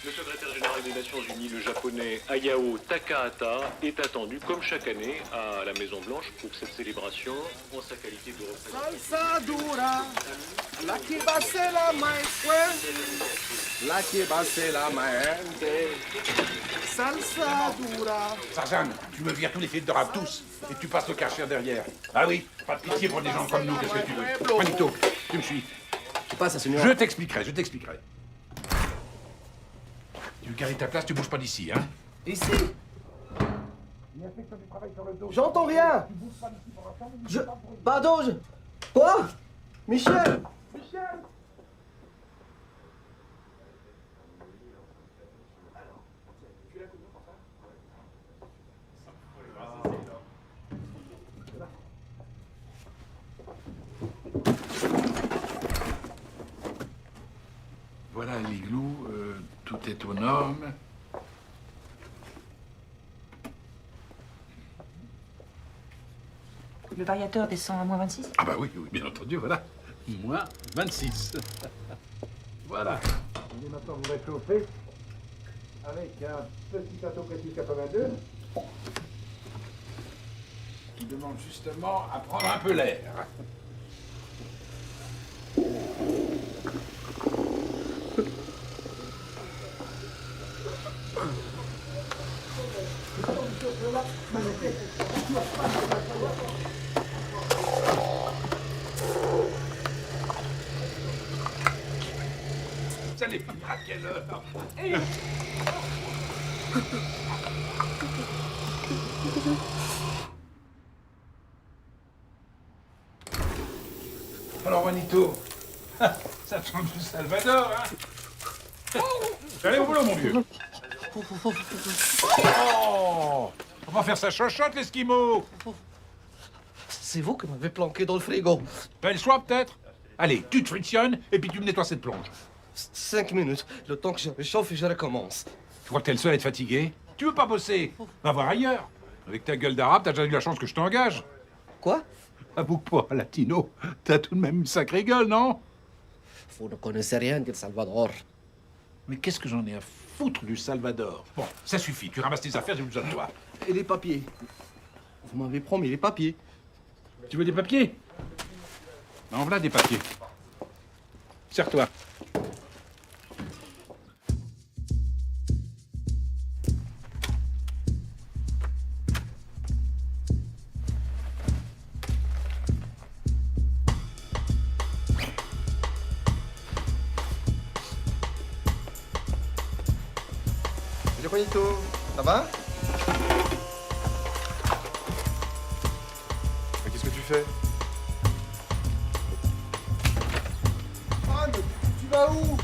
Le secrétaire général des Nations Unies, le japonais Hayao Takahata, est attendu comme chaque année à la Maison Blanche pour cette célébration en sa qualité de représentant. Salsa dura, la que va ser la más fuerte, la que va ser la más salsa dura. Tarzan, tu me vires tous les films de rap, tous, et tu passes le karcher derrière. Ah oui, pas de pitié pour des gens comme nous, qu'est-ce que tu veux? Juanito, tu me suis. ¿Qué pasa, señor? Je t'expliquerai. Tu veux garder ta place, tu bouges pas d'ici, hein? Ici. J'entends rien. Pardon, Quoi? Michel. Voilà l'igloo, tout est aux normes. Le variateur descend à -26? Ah bah oui, bien entendu, voilà. Moins 26. Voilà. On est maintenant vous réchauffer avec un petit plateau Petit 82. Qui demande justement à prendre un peu l'air. Vous allez finir à quelle heure? Alors, Juanito, ça change du Salvador, hein? Allez au boulot, mon vieux. Oh! On va faire sa chochotte, l'Esquimau. C'est vous qui m'avez planqué dans le frigo. Belle choix, peut-être? Allez, tu te frictionnes et puis tu me nettoies cette plonge. 5 minutes, le temps que je réchauffe et je recommence. Tu crois que t'es le seul à être fatigué? Tu veux pas bosser? Va voir ailleurs. Avec ta gueule d'arabe, t'as déjà eu la chance que je t'engage. Quoi? Avoue que pas, latino, t'as tout de même une sacrée gueule, non? Vous ne connaissez rien d'El Salvador. Mais qu'est-ce que j'en ai à foutre du Salvador? Bon, ça suffit, tu ramasses tes affaires, j'ai besoin de toi. Et les papiers? Vous m'avez promis les papiers. Tu veux des papiers? En voilà des papiers. Serre-toi. Salut Juanito, ça va? Qu'est-ce que tu fais? Ah, mais tu vas où?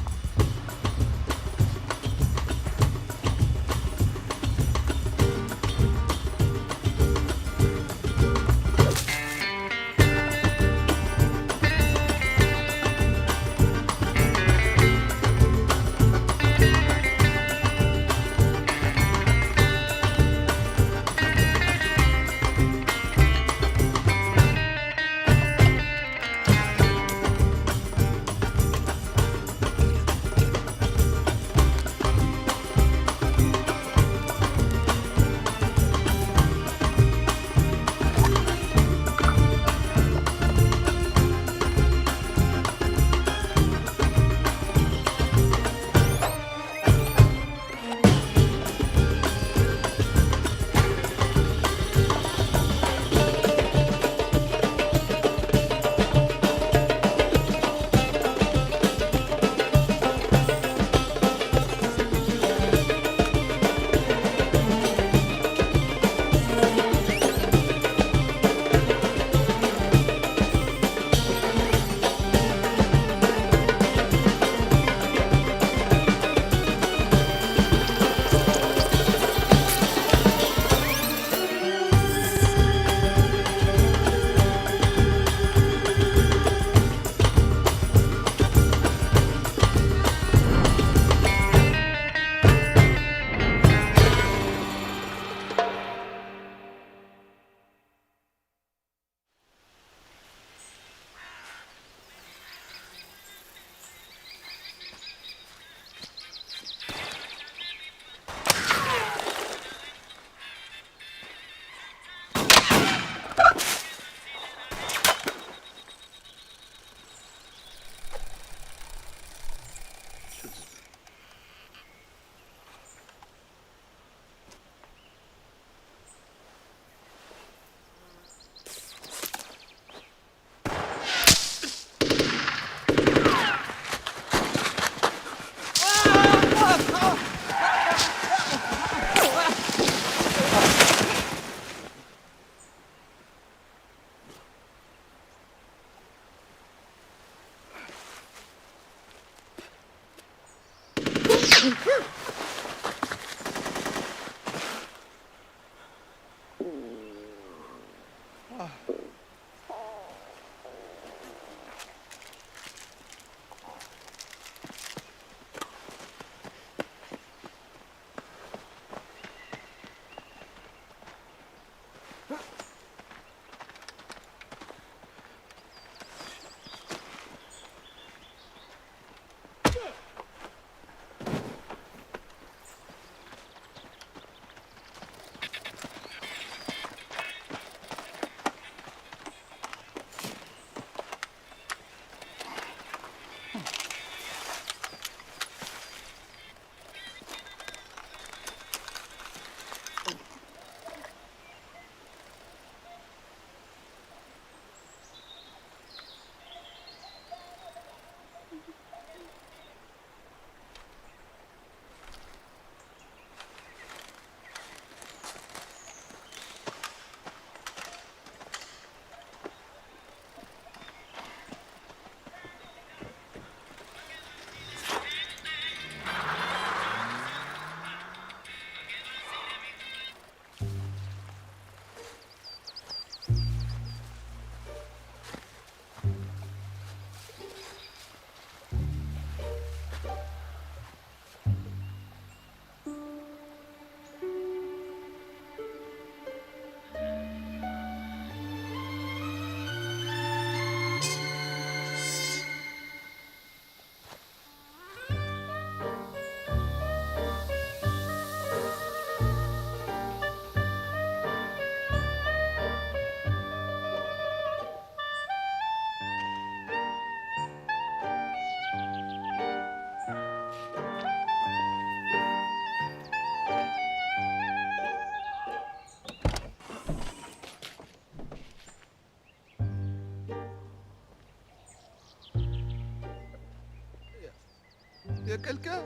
Y a quelqu'un?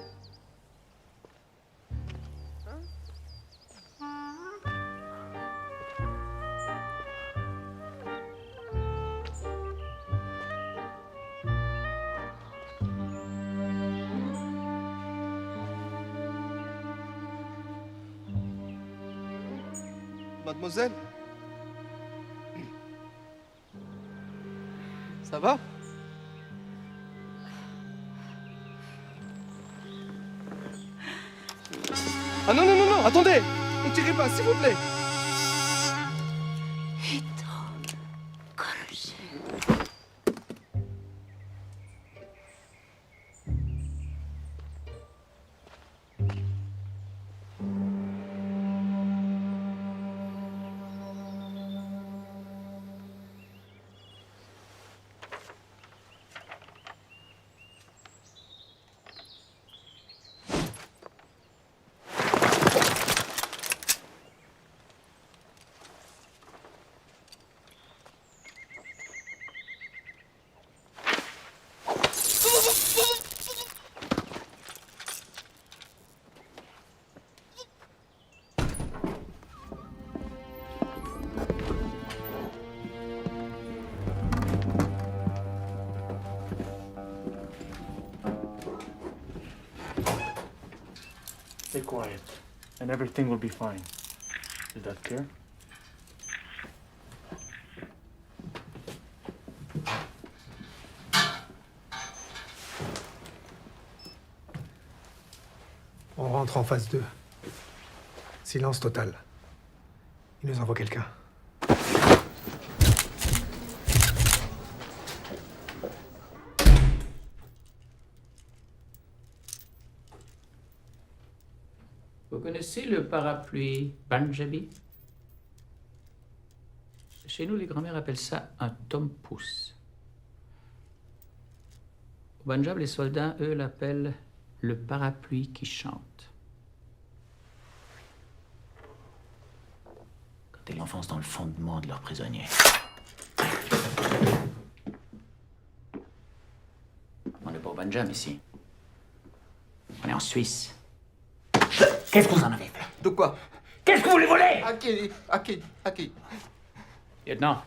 Mademoiselle? Ça va? Ah non, non, non, non, attendez! Ne tirez pas, s'il vous plaît! Stay quiet, and everything will be fine. Is that clear? On rentre en phase 2. Silence total. Il nous envoie quelqu'un. Vous connaissez le parapluie Punjabi? Chez nous, les grands-mères appellent ça un tom-pouce. Au Punjab, les soldats, eux, l'appellent le parapluie qui chante. Quand ils l'enfoncent dans le fondement de leurs prisonniers. On n'est pas au Punjab ici. On est en Suisse. Qu'est-ce que vous en avez fait? De quoi? Qu'est-ce que vous voulez voler? À qui? Lieutenant.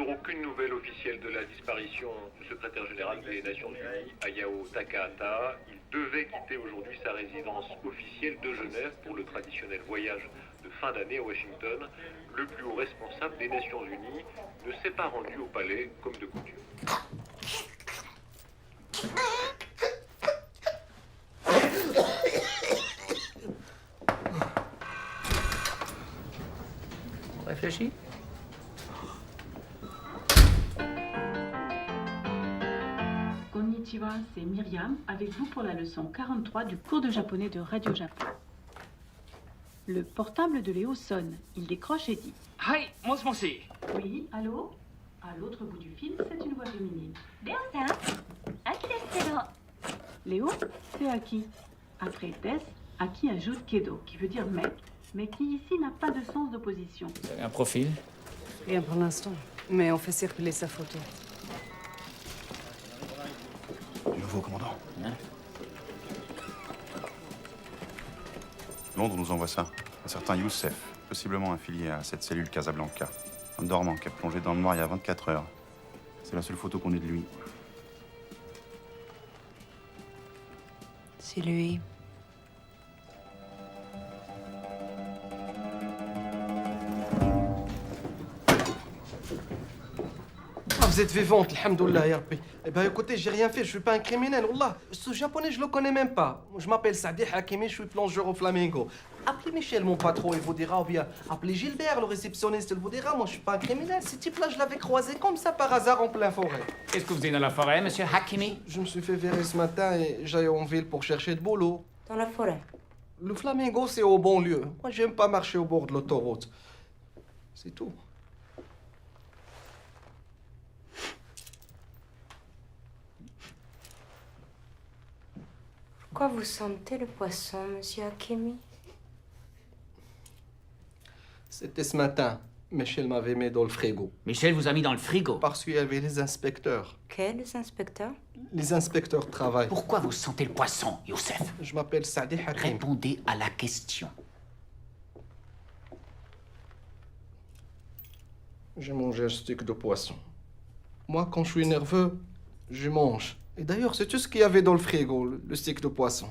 toujours aucune nouvelle officielle de la disparition du secrétaire général des Nations Unies, Hayao Takahata. Il devait quitter aujourd'hui sa résidence officielle de Genève pour le traditionnel voyage de fin d'année à Washington. Le plus haut responsable des Nations Unies ne s'est pas rendu au palais comme de coutume. Réfléchis. Konnichiwa, c'est Myriam, avec vous pour la leçon 43 du cours de japonais de Radio Japon. Le portable de Léo sonne. Il décroche et dit « Hi, moshi. Oui, allô ?» À l'autre bout du fil, c'est une voix féminine. Léo-san, Aki desuけど. Léo, c'est Aki. Après Des, Aki ajoute Kedo, qui veut dire mec, mais qui ici n'a pas de sens d'opposition. Vous avez un profil? Rien pour l'instant, mais on fait circuler sa photo. Du nouveau commandant. Hein? Londres nous envoie ça. Un certain Youssef, possiblement affilié à cette cellule Casablanca. Un dormant qui a plongé dans le noir il y a 24 heures. C'est la seule photo qu'on ait de lui. C'est lui. Vous êtes vivante, alhamdoulilah, ya Rabbi. Eh ben écoutez, j'ai rien fait, je suis pas un criminel, wallah. Ce japonais, je le connais même pas. Je m'appelle Saadi Hakimi, je suis plongeur au Flamingo. Appelez Michel, mon patron, il vous dira, ou bien appelez Gilbert, le réceptionniste, il vous dira. Moi, je suis pas un criminel. Ce type-là, je l'avais croisé comme ça par hasard en plein forêt. Qu'est-ce que vous faisiez dans la forêt, monsieur Hakimi? Je me suis fait virer ce matin et j'allais en ville pour chercher de boulot. Dans la forêt. Le Flamingo, c'est au bon lieu. Moi, j'aime pas marcher au bord de l'autoroute. C'est tout. Pourquoi vous sentez le poisson, monsieur Hakimi? C'était ce matin. Michel m'avait mis dans le frigo. Michel vous a mis dans le frigo. Parce qu'il y avait les inspecteurs. Quels inspecteurs? Les inspecteurs travaillent. Pourquoi vous sentez le poisson, Youssef? Je m'appelle Saadi Hakim. Répondez à la question. J'ai mangé un steak de poisson. Moi, quand je suis nerveux, je mange. Et d'ailleurs, c'est tout ce qu'il y avait dans le frigo, le steak de poisson.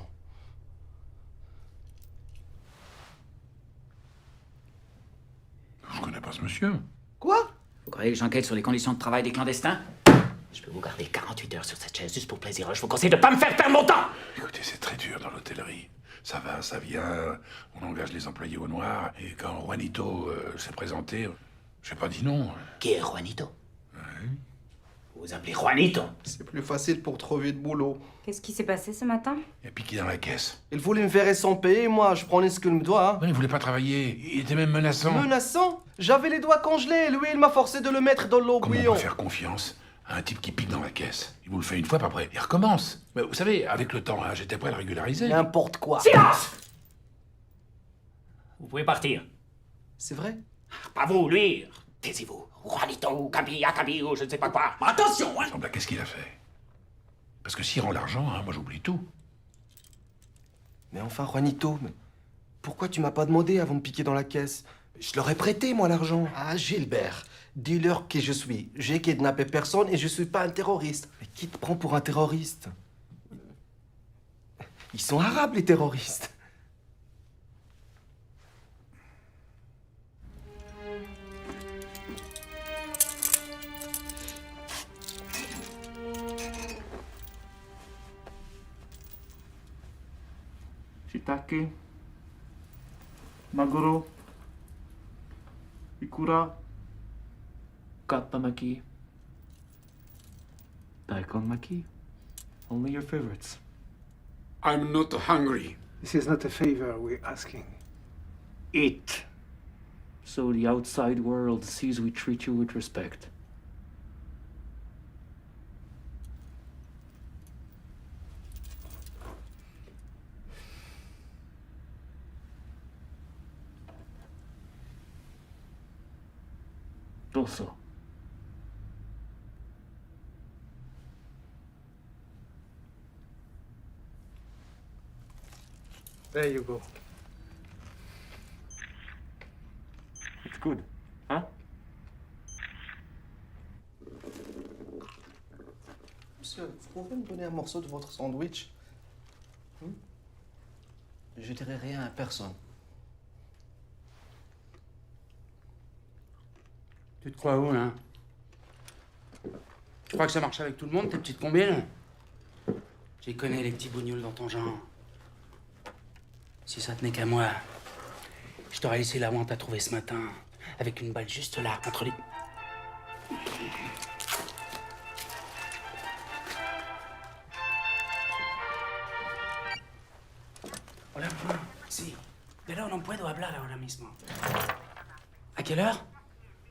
Je connais pas ce monsieur. Quoi? Vous croyez que j'enquête sur les conditions de travail des clandestins? Je peux vous garder 48 heures sur cette chaise juste pour plaisir. Je vous conseille de pas me faire perdre mon temps! Écoutez, c'est très dur dans l'hôtellerie. Ça va, ça vient, on engage les employés au noir, et quand Juanito s'est présenté, j'ai pas dit non. Qui est Juanito? Vous vous appelez Juanito? C'est plus facile pour trouver de boulot. Qu'est-ce qui s'est passé ce matin? Il a piqué dans la caisse. Il voulait me verrer sans payer, moi, je prenais ce qu'il me doit. Hein. Ouais, il voulait pas travailler, il était même menaçant. Menaçant? J'avais les doigts congelés, lui, il m'a forcé de le mettre dans l'eau Comment on bouillon. peut faire confiance à un type qui pique dans la caisse? Il vous le fait une fois, puis après, il recommence. Mais vous savez, avec le temps, hein, j'étais prêt à le régulariser. N'importe quoi. Silence! Vous pouvez partir. C'est vrai? Pas vous, lui. Taisez-vous. Juanito, Kabi, Akabi, ou je ne sais pas quoi. Attention, hein! Semble, qu'est-ce qu'il a fait? Parce que s'il rend l'argent, hein, moi j'oublie tout. Mais enfin, Juanito, mais pourquoi tu m'as pas demandé avant de piquer dans la caisse? Je leur ai prêté, moi, l'argent. Ah, Gilbert, dis-leur qui je suis. J'ai kidnappé personne et je suis pas un terroriste. Mais qui te prend pour un terroriste? Ils sont arabes, les terroristes. Shiitake, maguro, ikura, kappamaki, daikon maki. Only your favorites. I'm not hungry. This is not a favor we're asking. Eat. So the outside world sees we treat you with respect. Also. There you go. It's good, huh? que vous pouvez me donner un morceau de votre sandwich? Je dirai rien à personne. Tu te crois où, là? Tu crois que ça marche avec tout le monde, tes petites combines? J'y connais, les petits bougnoules dans ton genre. Si ça tenait qu'à moi, je t'aurais laissé là où on t'a trouvé ce matin, avec une balle juste là, entre les... Hola, si. Pero no puedo hablar ahora mismo. ¿A quelle heure?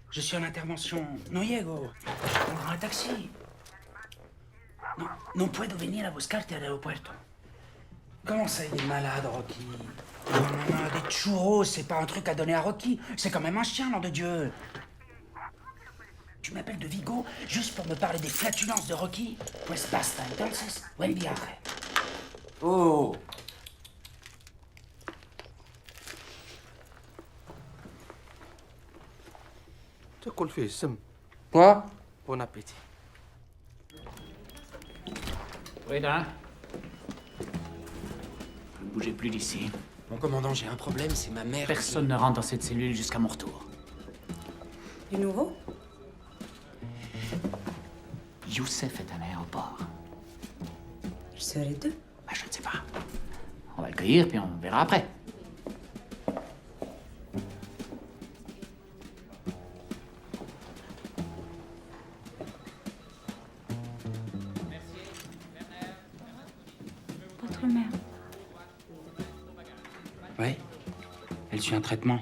Je suis en intervention. No llego. Prends un taxi. No puedo venir a buscarte al aeropuerto. Comment ça, il est malade, Rocky? Non, des churros, c'est pas un truc à donner à Rocky. C'est quand même un chien, nom de Dieu. Tu m'appelles de Vigo juste pour me parler des flatulences de Rocky? Pues basta, entonces, buen viaje. Oh! تاكل فيه السم. Quoi? Bon appétit. Oui, là. Ne bougez plus d'ici. Mon commandant, j'ai un problème, c'est ma mère. Personne ne rentre dans cette cellule jusqu'à mon retour. Du nouveau? Youssef est à l'aéroport. Ils seraient deux. Bah, je ne sais pas. On va le cueillir, puis on verra après. Votre mère. Oui. Elle suit un traitement.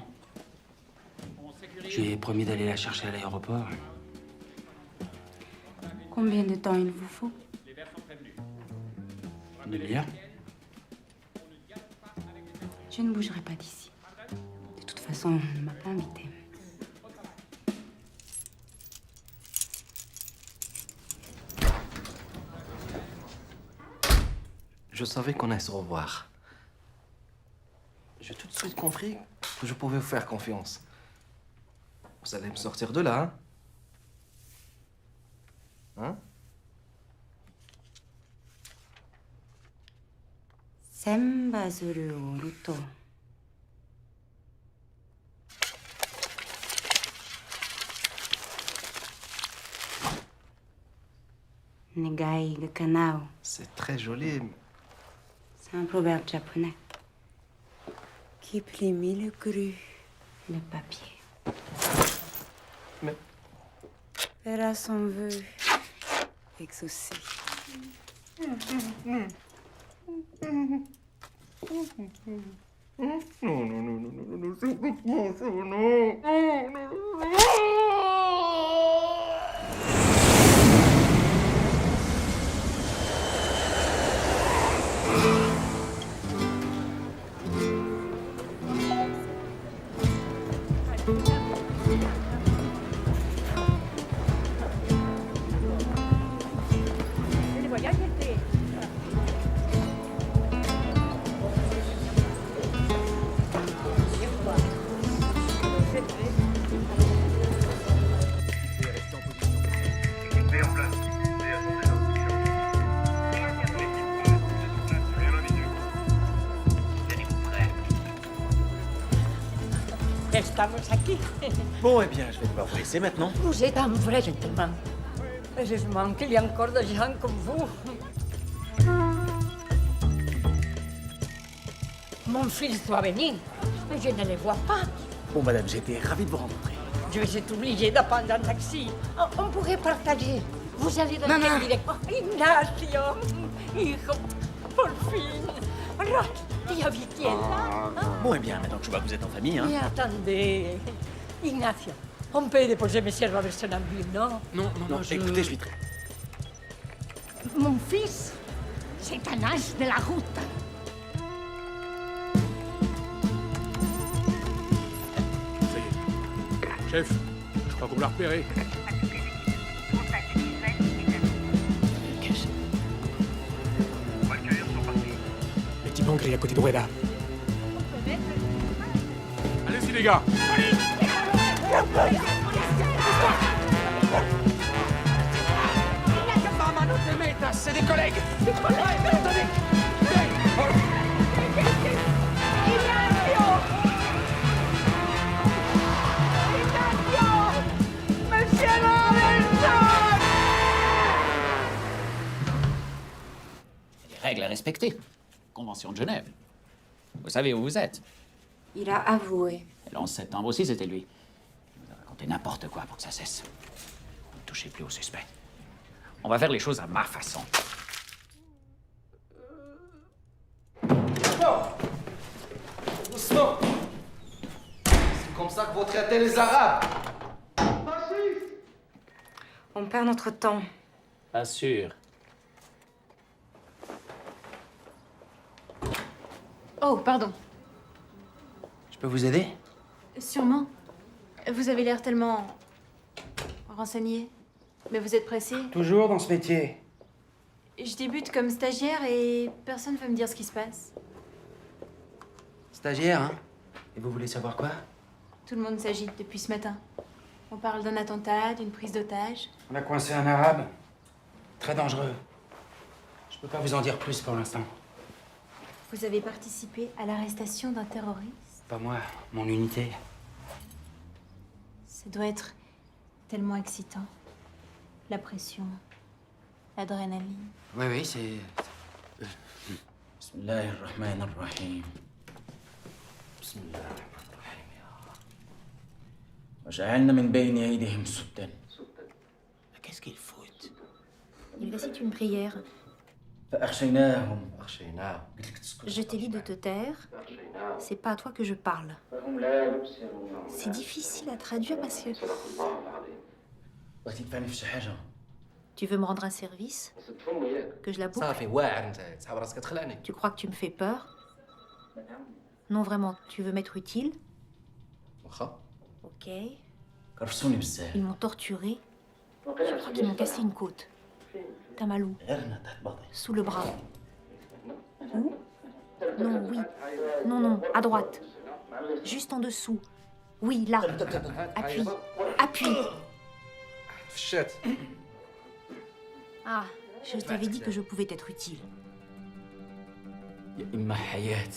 Je lui ai promis d'aller la chercher à l'aéroport. Combien de temps il vous faut? Une demi-heure. Je ne bougerai pas d'ici. De toute façon, on ne m'a pas invité. Je savais qu'on allait se revoir. J'ai tout de suite compris que je pouvais vous faire confiance. Vous allez me sortir de là, hein? Sembazuru oruto. Negai ga kanao. C'est très joli. C'est un proverbe japonais. Qui plie le cru, le papier. Mais Verra son vœu exaucé. Estamos aquí. Bon, eh bien, je vais devoir vous laisser maintenant. Vous êtes un vrai gentleman. Heureusement qu'il y a encore des gens comme vous. Mon fils doit venir, mais je ne le vois pas. Bon, madame, j'étais ravi de vous rencontrer. Je vais être obligée de prendre un taxi. On pourrait partager. Vous allez dans quelle direction? Ignacio, hijo, por fin. Tía Vitiella. Bon, eh bien, maintenant que je vois que vous êtes en famille, hein. Mais attendez, Ignacio, on peut déposer mes serveurs de Sonambule, non? Non, écoutez, je suis très... Mon fils, c'est un as de la route. Ça y est. Chef, je crois qu'on l'a repéré. Le petit banque est à côté de Rueda. Allez-y, les gars. Mamá, no te metas. Caritas, c'est des collègues. Des collègues. Attendez. Monsieur Robinson! Des règles à respecter. Convention de Genève. Vous savez où vous êtes. Il a avoué. Et le 11 septembre aussi, c'était lui. Il nous a raconté n'importe quoi pour que ça cesse. Ne touchez plus au suspect. On va faire les choses à ma façon. Doucement. C'est comme ça que vous traitez les Arabes. On perd notre temps. Pas sûr. Oh, pardon. Je peux vous aider? Sûrement. Vous avez l'air tellement... renseigné. Mais vous êtes pressé? Toujours dans ce métier. Je débute comme stagiaire et personne veut me dire ce qui se passe. Stagiaire, hein? Et vous voulez savoir quoi? Tout le monde s'agite depuis ce matin. On parle d'un attentat, d'une prise d'otage. On a coincé un arabe. Très dangereux. Je peux pas vous en dire plus pour l'instant. Vous avez participé à l'arrestation d'un terroriste? Pas moi, mon unité. Ça doit être tellement excitant. La pression, l'adrénaline. Oui, c'est... Bismillahirrahmanirrahim. Bismillahirrahmanirrahim, ya Allah. وجعلنا من بين أيديهم سدا. Qu'est-ce qu'ils foutent? Il récite une prière. فأغشيناهم. Je t'ai dit de te taire. C'est pas à toi que je parle. C'est difficile à traduire parce que... بغيتي تفهمي في شي حاجة؟ Tu veux me rendre un service? Que je la boucle? صافي واعر انت تسحب راسك تخلعني. Tu crois que tu me fais peur? Non, vraiment, tu veux m'être utile? واخا. Ok. كرفسوني بزاف. Ils m'ont torturé. Je crois qu'ils m'ont cassé une côte. T'as mal où? Sous le bras. Où? Non, oui. Non, non, à droite. Juste en dessous. Oui, là. Appuie. Appuie. فشات. Ah, je t'avais dit que je pouvais t'être utile. يا إما حياة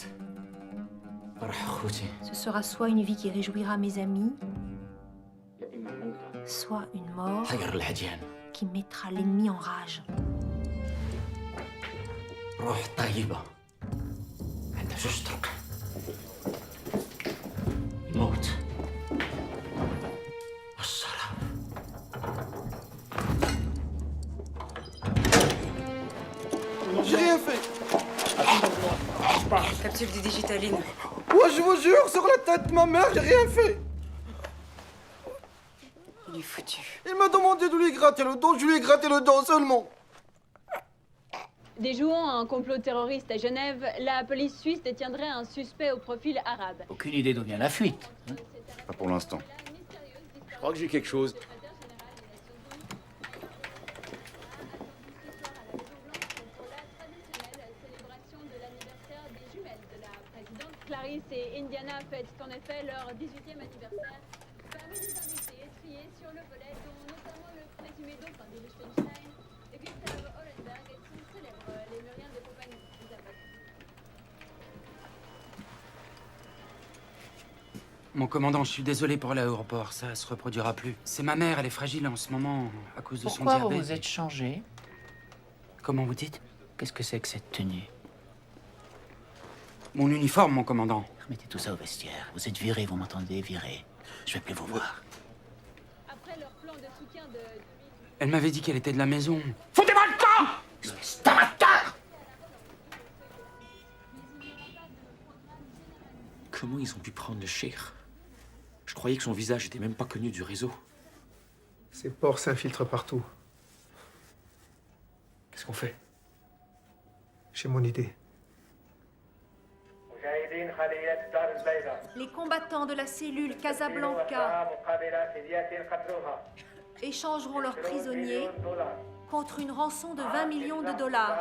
فرح أخوتي. Ce sera soit une vie qui réjouira mes amis, soit une mort حير العديان. qui mettra l'ennemi en rage. روح طيبة عندها جوج طرق. الموت والشراب. J'ai rien fait. Capsule du digitaline. Ouais, je vous jure, sur la tête de ma mère, j'ai rien fait. Il est foutu. Il m'a demandé de lui gratter le dos, je lui ai gratté le dos seulement. Déjouant un complot terroriste à Genève, la police suisse détiendrait un suspect au profil arabe. Aucune idée d'où vient la fuite. Pas pour l'instant. Je crois que j'ai quelque chose. Clarisse et Indiana fêtent en effet leur 18e anniversaire. Parmi les invités triés sur le volet, dont notamment le présumé dauphin de Liechtenstein, Gustav Hollenberg, qui célèbre les Muriens de compagnie. Mon commandant, je suis désolé pour l'aéroport, ça se reproduira plus. C'est ma mère, elle est fragile en ce moment à cause de son Pourquoi diabète. vous vous êtes changé? Comment vous dites? Qu'est-ce que c'est que cette tenue? Mon uniforme, mon commandant. Remettez tout ça au vestiaire. Vous êtes viré, vous m'entendez? Viré. Je vais plus vous voir. Après leur plan de soutien de... Elle m'avait dit qu'elle était de la maison. Foutez-moi le camp! Espèce d'amateur! Comment ils ont pu prendre le cheikh? Je croyais que son visage était même pas connu du réseau. Ces porcs s'infiltrent partout. Qu'est-ce qu'on fait? J'ai mon idée. Les combattants de la cellule Casablanca échangeront leurs prisonniers contre une rançon de 20 millions de dollars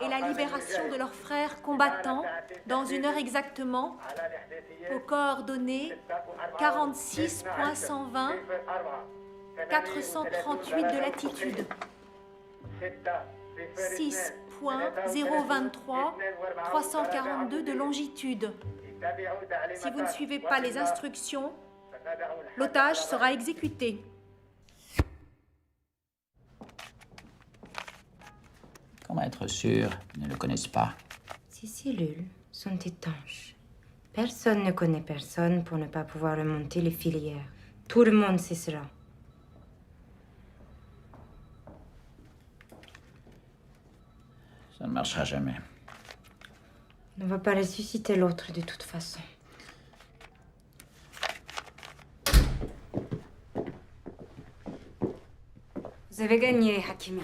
et la libération de leurs frères combattants dans une heure exactement aux coordonnées 46.120 438 de latitude. 6.023 342 de longitude. Si vous ne suivez pas les instructions, l'otage sera exécuté. Comment être sûr qu'ils ne le connaissent pas? Ces cellules sont étanches. Personne ne connaît personne pour ne pas pouvoir remonter les filières. Tout le monde sait cela. Ça ne marchera jamais. On ne va pas ressusciter l'autre de toute façon. Vous avez gagné, Hakimi.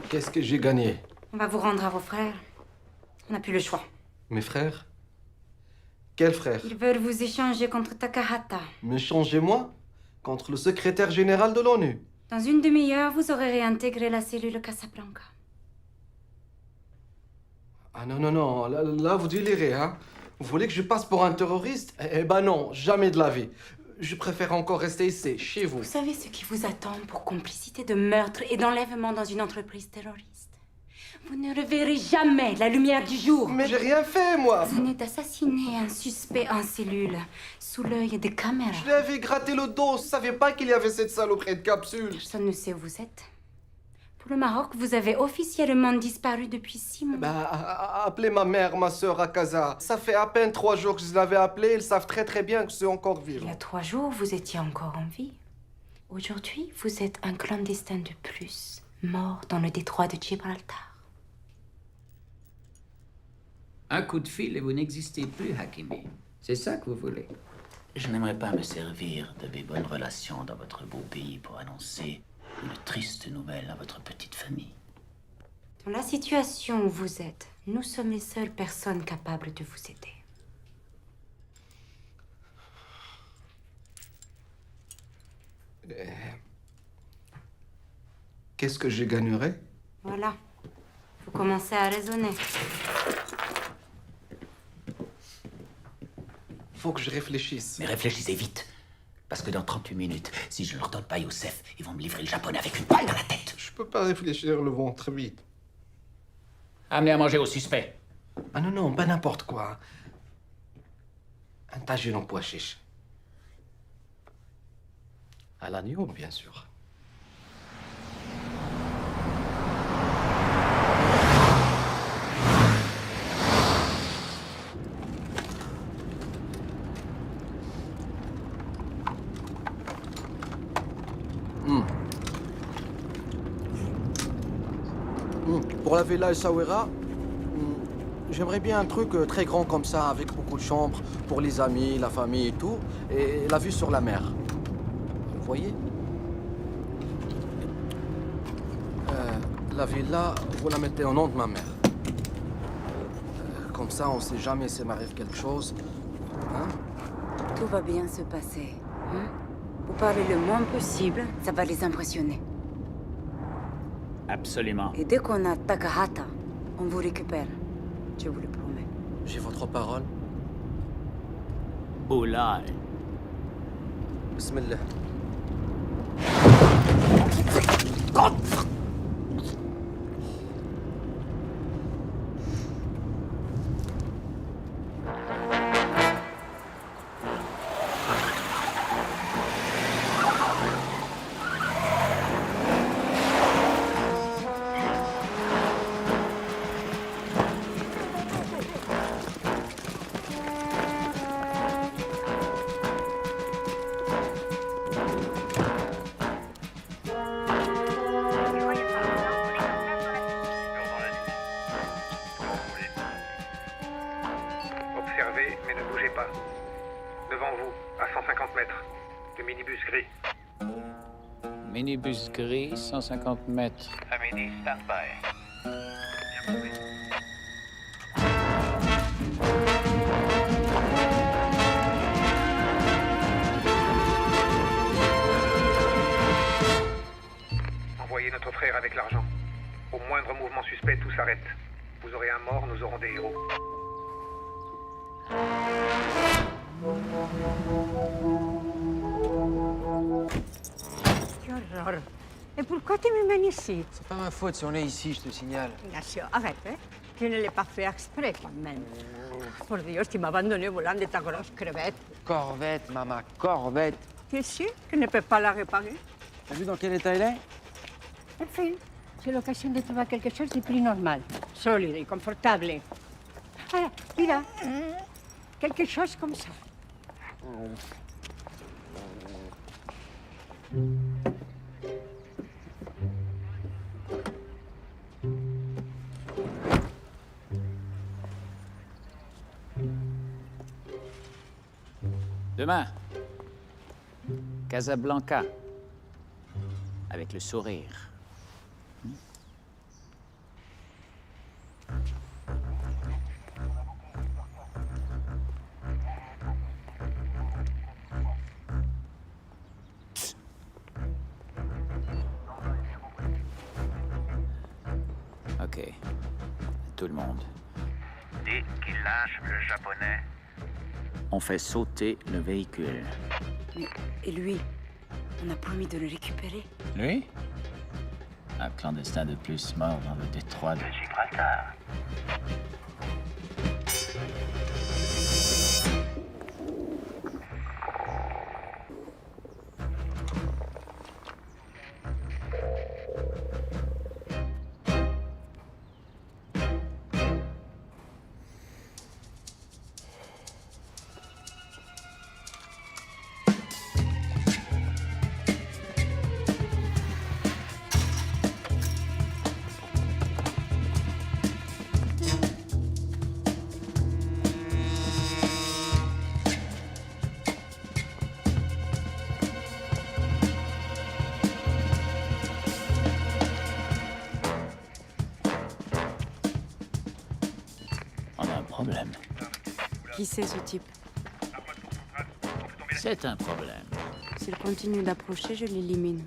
Qu'est-ce que j'ai gagné? On va vous rendre à vos frères. On n'a plus le choix. Mes frères? Quels frères? Ils veulent vous échanger contre Takahata. M'échangez-moi contre le secrétaire général de l'ONU. Dans une demi-heure, vous aurez réintégré la cellule Casablanca. Ah non, non, non, là vous délirez, hein? Vous voulez que je passe pour un terroriste? Eh ben non, jamais de la vie. Je préfère encore rester ici, chez vous. Vous savez ce qui vous attend pour complicité de meurtre et d'enlèvement dans une entreprise terroriste? Vous ne reverrez jamais la lumière du jour. Mais j'ai rien fait, moi. Vous venez d'assassiner un suspect en cellule, sous l'œil des caméras. Je lui avais gratté le dos, je savais pas qu'il y avait cette saloperie de capsule. Personne ne sait où vous êtes. Pour le Maroc, vous avez officiellement disparu depuis 6 mois. Appelez ma mère, ma sœur à Casa. Ça fait à peine 3 jours que je l'avais appelée, ils savent très très bien que je suis encore vivant. Il y a 3 jours, vous étiez encore en vie. Aujourd'hui, vous êtes un clandestin de plus, mort dans le détroit de Gibraltar. Un coup de fil et vous n'existez plus, Hakimi. C'est ça que vous voulez? Je n'aimerais pas me servir de mes bonnes relations dans votre beau pays pour annoncer une triste nouvelle à votre petite famille. Dans la situation où vous êtes, nous sommes les seules personnes capables de vous aider. Qu'est-ce que je gagnerais? Voilà. Vous commencez à raisonner. Faut que je réfléchisse. Mais réfléchissez vite. Parce que dans 38 minutes, si je ne leur donne pas Youssef, ils vont me livrer le japonais avec une balle dans la tête. Je peux pas réfléchir le ventre vite. Amenez à manger au suspect. Ah non, non, pas n'importe quoi. Un tagine en pois chiche. À l'agneau, bien sûr. Pour la villa El Sawera, j'aimerais bien un truc très grand comme ça, avec beaucoup de chambres, pour les amis, la famille et tout, et la vue sur la mer. Vous voyez? La villa, vous la mettez au nom de ma mère. Comme ça, on sait jamais s'il m'arrive quelque chose. Hein? Tout va bien se passer. Hein? Vous parlez le moins possible, ça va les impressionner. Absolument. Et dès qu'on a Takahata, on vous récupère. Je vous le promets. J'ai votre parole. Oula. Bismillah. Observez, mais ne bougez pas. Devant vous, à 150 mètres, le minibus gris. Minibus gris, 150 mètres. Amélie, stand-by. Envoyez notre frère avec l'argent. Au moindre mouvement suspect, tout s'arrête. Vous aurez un mort, nous aurons des héros. Qué horror. Et pourquoi tu me mènes ici? C'est pas ma faute si on est ici, je te signale. Ignacio, arrête, hein. Je ne l'ai pas fait exprès, quand même. Por Dios, tu m'as abandonné volant de ta grosse crevette. Corvette, maman, corvette. Tu es sûr que je ne peux pas la réparer? T'as vu dans quel état elle est? Enfin, c'est l'occasion de trouver quelque chose de plus normal, solide et confortable. Ah, mira, quelque chose comme ça. Demain, Casablanca, avec le sourire. Ok, tout le monde. Dès qu'il lâche le japonais, On fait sauter le véhicule. Et lui, on a promis de le récupérer. Lui? Un clandestin de plus mort dans le détroit de Gibraltar. Problème. Qui c'est ce type? C'est un problème. S'il continue d'approcher, je l'élimine.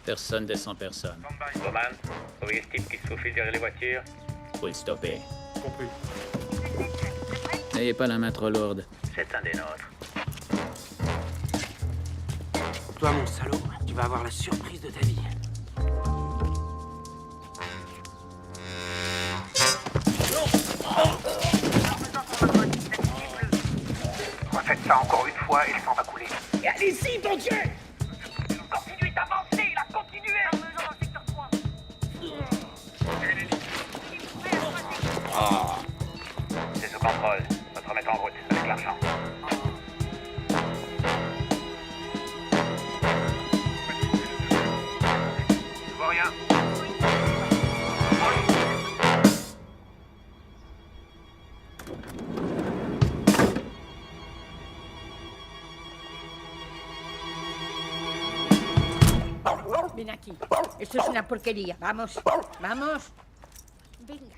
Personne descend personne. Roman, vous voyez ce type qui se faufile derrière les voitures? Faut le stopper. Compris. N'ayez pas la main trop lourde. C'est un des nôtres. Toi, mon salaud, tu vas avoir la surprise de ta vie. Refaites ça encore une fois et le sang va couler. Et allez-y, bon Dieu! Continuez d'avancer, là, continuez! C'est sous contrôle. Votre remettre en route avec l'argent. Je vois rien. Ven aquí. Esto es una porquería. Vamos, vamos. Venga.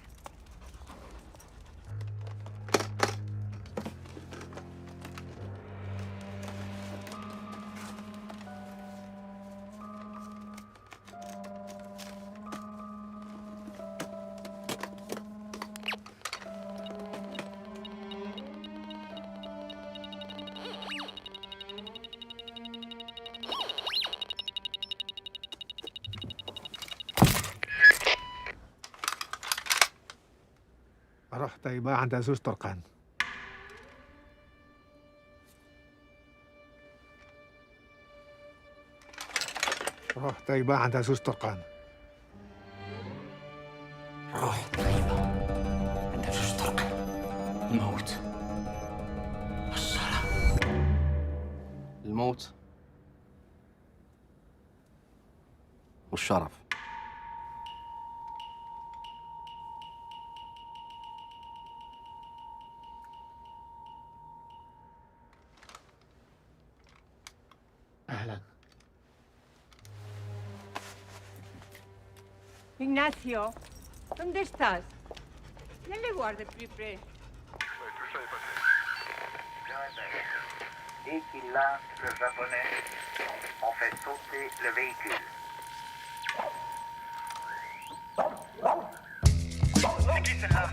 رحت يبقى عند عزوز طرقان. رحت يبقى عند عزوز طرقان. الموت والصلاة. الموت والشرف. أهلا. Ignacio, ¿dónde estás? Viens le voir de plus près. Dès qu'il lâche le japonais, on fait sauter le véhicule. C'est qui celle-là?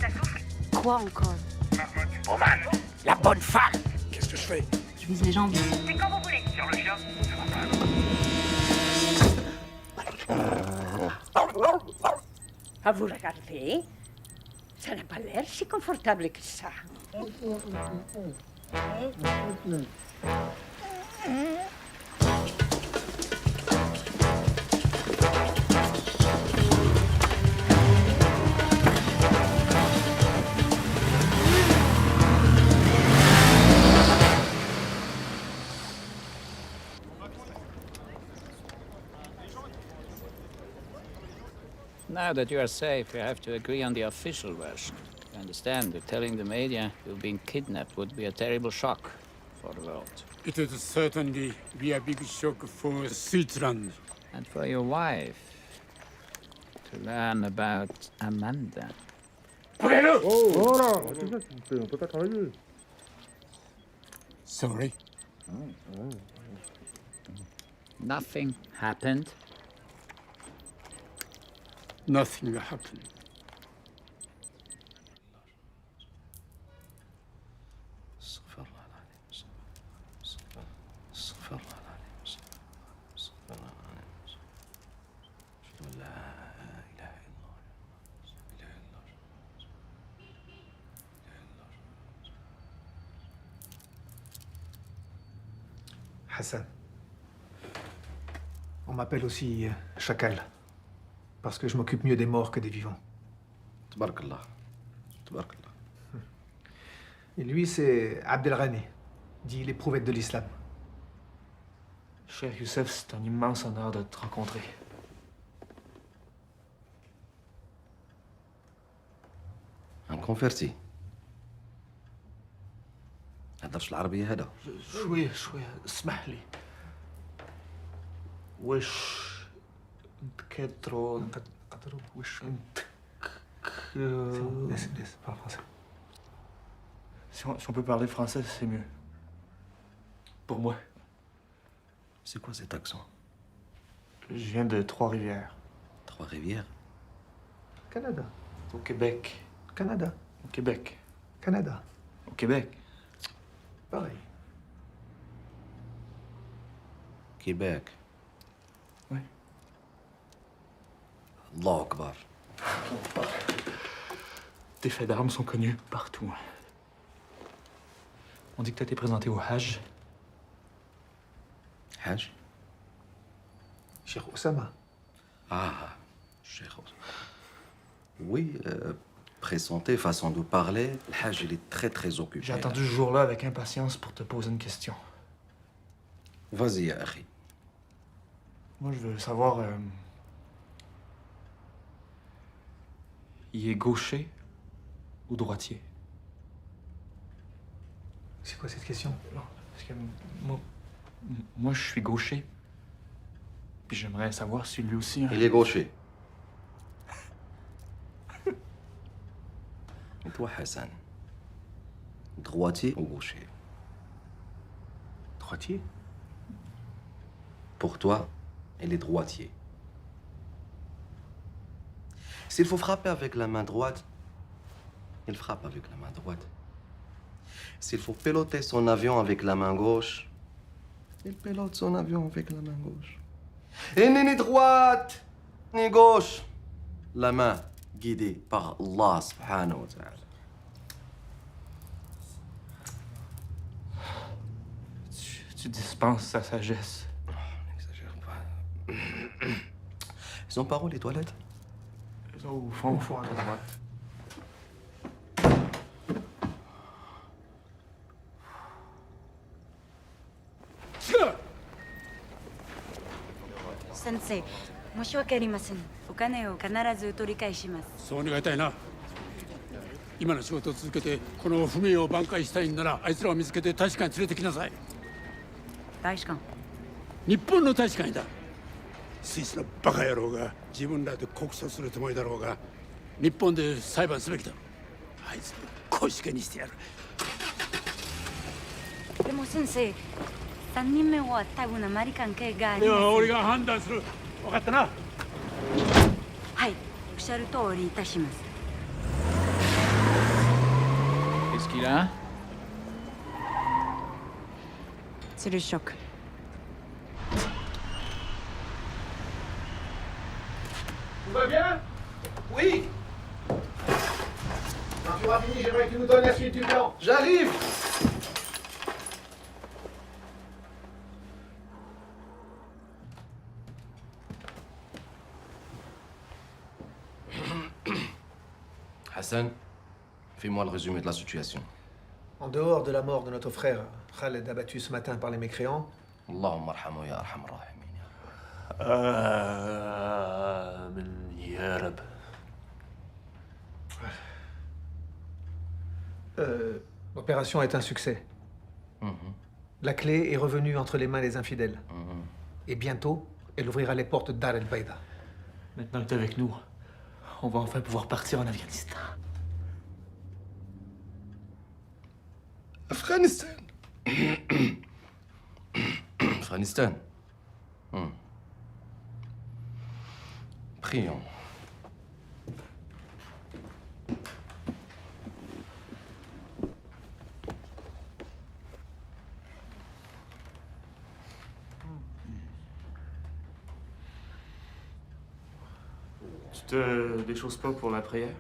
Ça souffle. Quoi encore? Roman, la bonne femme. Qu'est-ce que je fais? Je vise les jambes. C'est quand vous voulez. Sur le chien, ça va pas. À vous regarder, ça n'a pas l'air si confortable que ça. Now that you are safe, you have to agree on the official version. You understand that telling the media you've been kidnapped would be a terrible shock for the world. It would certainly be a big shock for Switzerland. And for your wife to learn about Amanda. Sorry. Nothing happened. Nothing happened. Hassan. On m'appelle aussi Chacal. Parce que je m'occupe mieux des morts que des vivants. Tabarakallah. Tabarakallah. Et lui, c'est Abdelrani, dit l'éprouvette de l'islam. Cher Youssef, c'est un immense honneur de te rencontrer. Un converti. هدرش العربية هذا. شوية اسمح لي. وش انت وش انت Laisse, parle français. Si on peut parler français, c'est mieux. Pour moi. C'est quoi cet accent? Je viens de Trois-Rivières. Trois-Rivières? Canada. Au Québec. Canada. Au Québec. Canada. Au Québec. Pareil. Québec. Oui. Allah Akbar. Tes faits d'armes sont connus partout. On dit que t'as été présenté au Hajj. Hajj? Cheikh Oussama. Ah, Cheikh Oussama. Oui, présenté, façon de parler, le Hajj, il est très occupé. J'ai attendu ce jour-là avec impatience pour te poser une question. Vas-y, ya akhi. Moi, je veux savoir... il est gaucher ou droitier? C'est quoi cette question? Non, parce que moi, je suis gaucher. Puis j'aimerais savoir si lui aussi... Il est gaucher. Et toi, Hassan? Droitier ou gaucher? Droitier? Pour toi, il est droitier. S'il faut frapper avec la main droite, il frappe avec la main droite. S'il faut piloter son avion avec la main gauche, il pilote son avion avec la main gauche. Et ni droite, ni gauche. La main guidée par Allah subhanahu wa ta'ala. Tu dispenses sa sagesse. N'exagère pas. Ils sont par où, les toilettes? Au fond, à droite. Sensei, 申し訳ありません。お金を必ず取り返します。そう願いたいな。今の仕事を続けてこの不明を挽回したいんならあいつらを見つけて大使館に連れてきなさい。大使館？日本の大使館だ。スイスのバカ野郎が自分らで告訴するつもりだろうが日本で裁判すべきだ。あいつを小石けにしてやる。でも先生、3人目は多分あまり関係がありません。では俺が判断する。分かったな。はい、おっしゃる通りいたします。Qu'est-ce qu'il a? C'est le choc. Tout va bien? Oui. Quand tu auras fini, j'aimerais que tu nous donnes la suite du plan. J'arrive. Hassan, fais-moi le résumé de la situation. En dehors de la mort de notre frère, Khaled abattu ce matin par les mécréants, Allahumma arhamu ya arhamar rahimin. Ya Rab. l'opération est un succès. La clé est revenue entre les mains des infidèles. Et bientôt, elle ouvrira les portes d'Ar el-Baïda. Maintenant que t'es avec nous, on va enfin pouvoir partir en Afghanistan. Afghanistan. Afghanistan. Prions. Tu te déchausses pas pour la prière?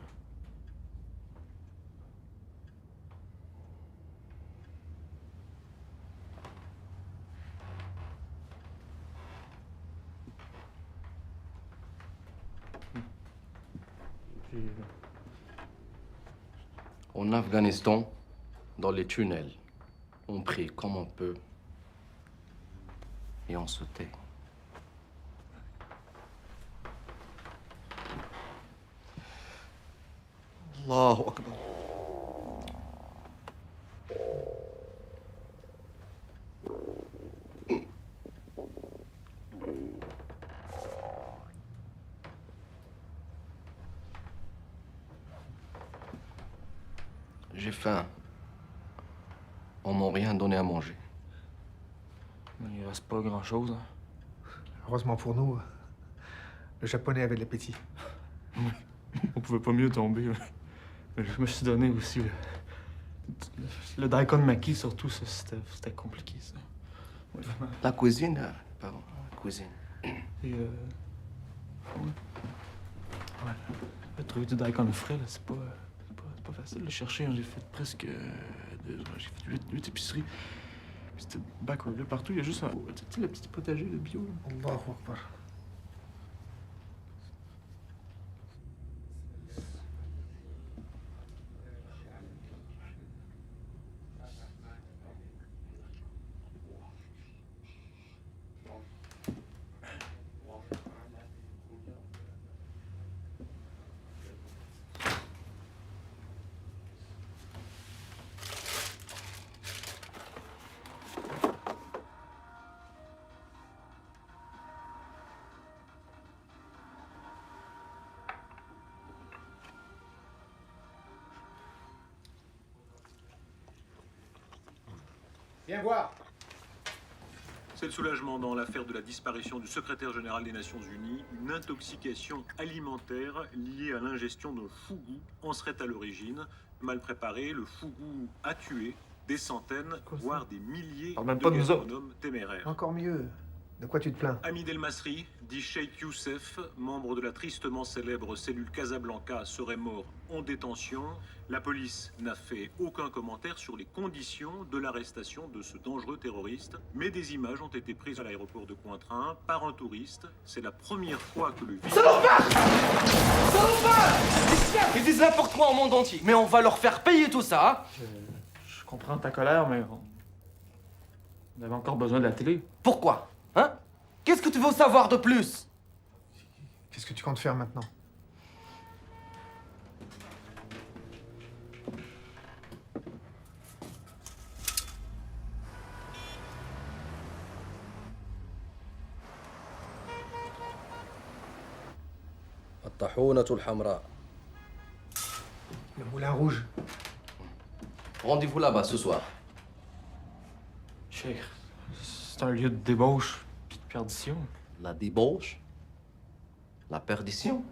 En Afghanistan, dans les tunnels, on prie comme on peut et on se tait. Allahu Akbar. J'ai faim. On m'a rien donné à manger. Il reste pas grand-chose. Hein. Heureusement pour nous, le japonais avait de l'appétit. On pouvait pas mieux tomber. Mais je me suis donné aussi. Le daikon maki, surtout, ça, c'était compliqué, ça. Ouais. La cuisine, pardon, la cuisine. Et ouais. Trouver du daikon frais, là, c'est pas facile de le chercher. Hein. J'ai fait presque 2 heures. J'ai fait 8 épiceries. Puis c'était backward. Là, partout, il y a juste un... Tu sais, le petit potager de bio. Allahu Akbar. Viens voir. C'est le soulagement dans l'affaire de la disparition du secrétaire général des Nations Unies. Une intoxication alimentaire liée à l'ingestion d'un fougou en serait à l'origine. Mal préparé, le fougou a tué des centaines, voire des milliers de gastronomes téméraires. Encore mieux. De quoi tu te plains? Hamid El Masri, dit Cheikh Youssef, membre de la tristement célèbre cellule Casablanca, serait mort en détention. La police n'a fait aucun commentaire sur les conditions de l'arrestation de ce dangereux terroriste, mais des images ont été prises à l'aéroport de Cointrin par un touriste. C'est la première fois que le... Salopard! Salopard! Ils disent n'importe quoi au monde entier, mais on va leur faire payer tout ça. Je comprends ta colère, mais on avait encore besoin de la télé. Pourquoi? Hein? Qu'est-ce que tu veux savoir de plus? Qu'est-ce que tu comptes faire maintenant? الطاحونة الحمراء. Le moulin rouge. Rendez-vous là-bas ce soir. Cheikh, c'est un lieu de débauche puis de perdition. La débauche? La perdition?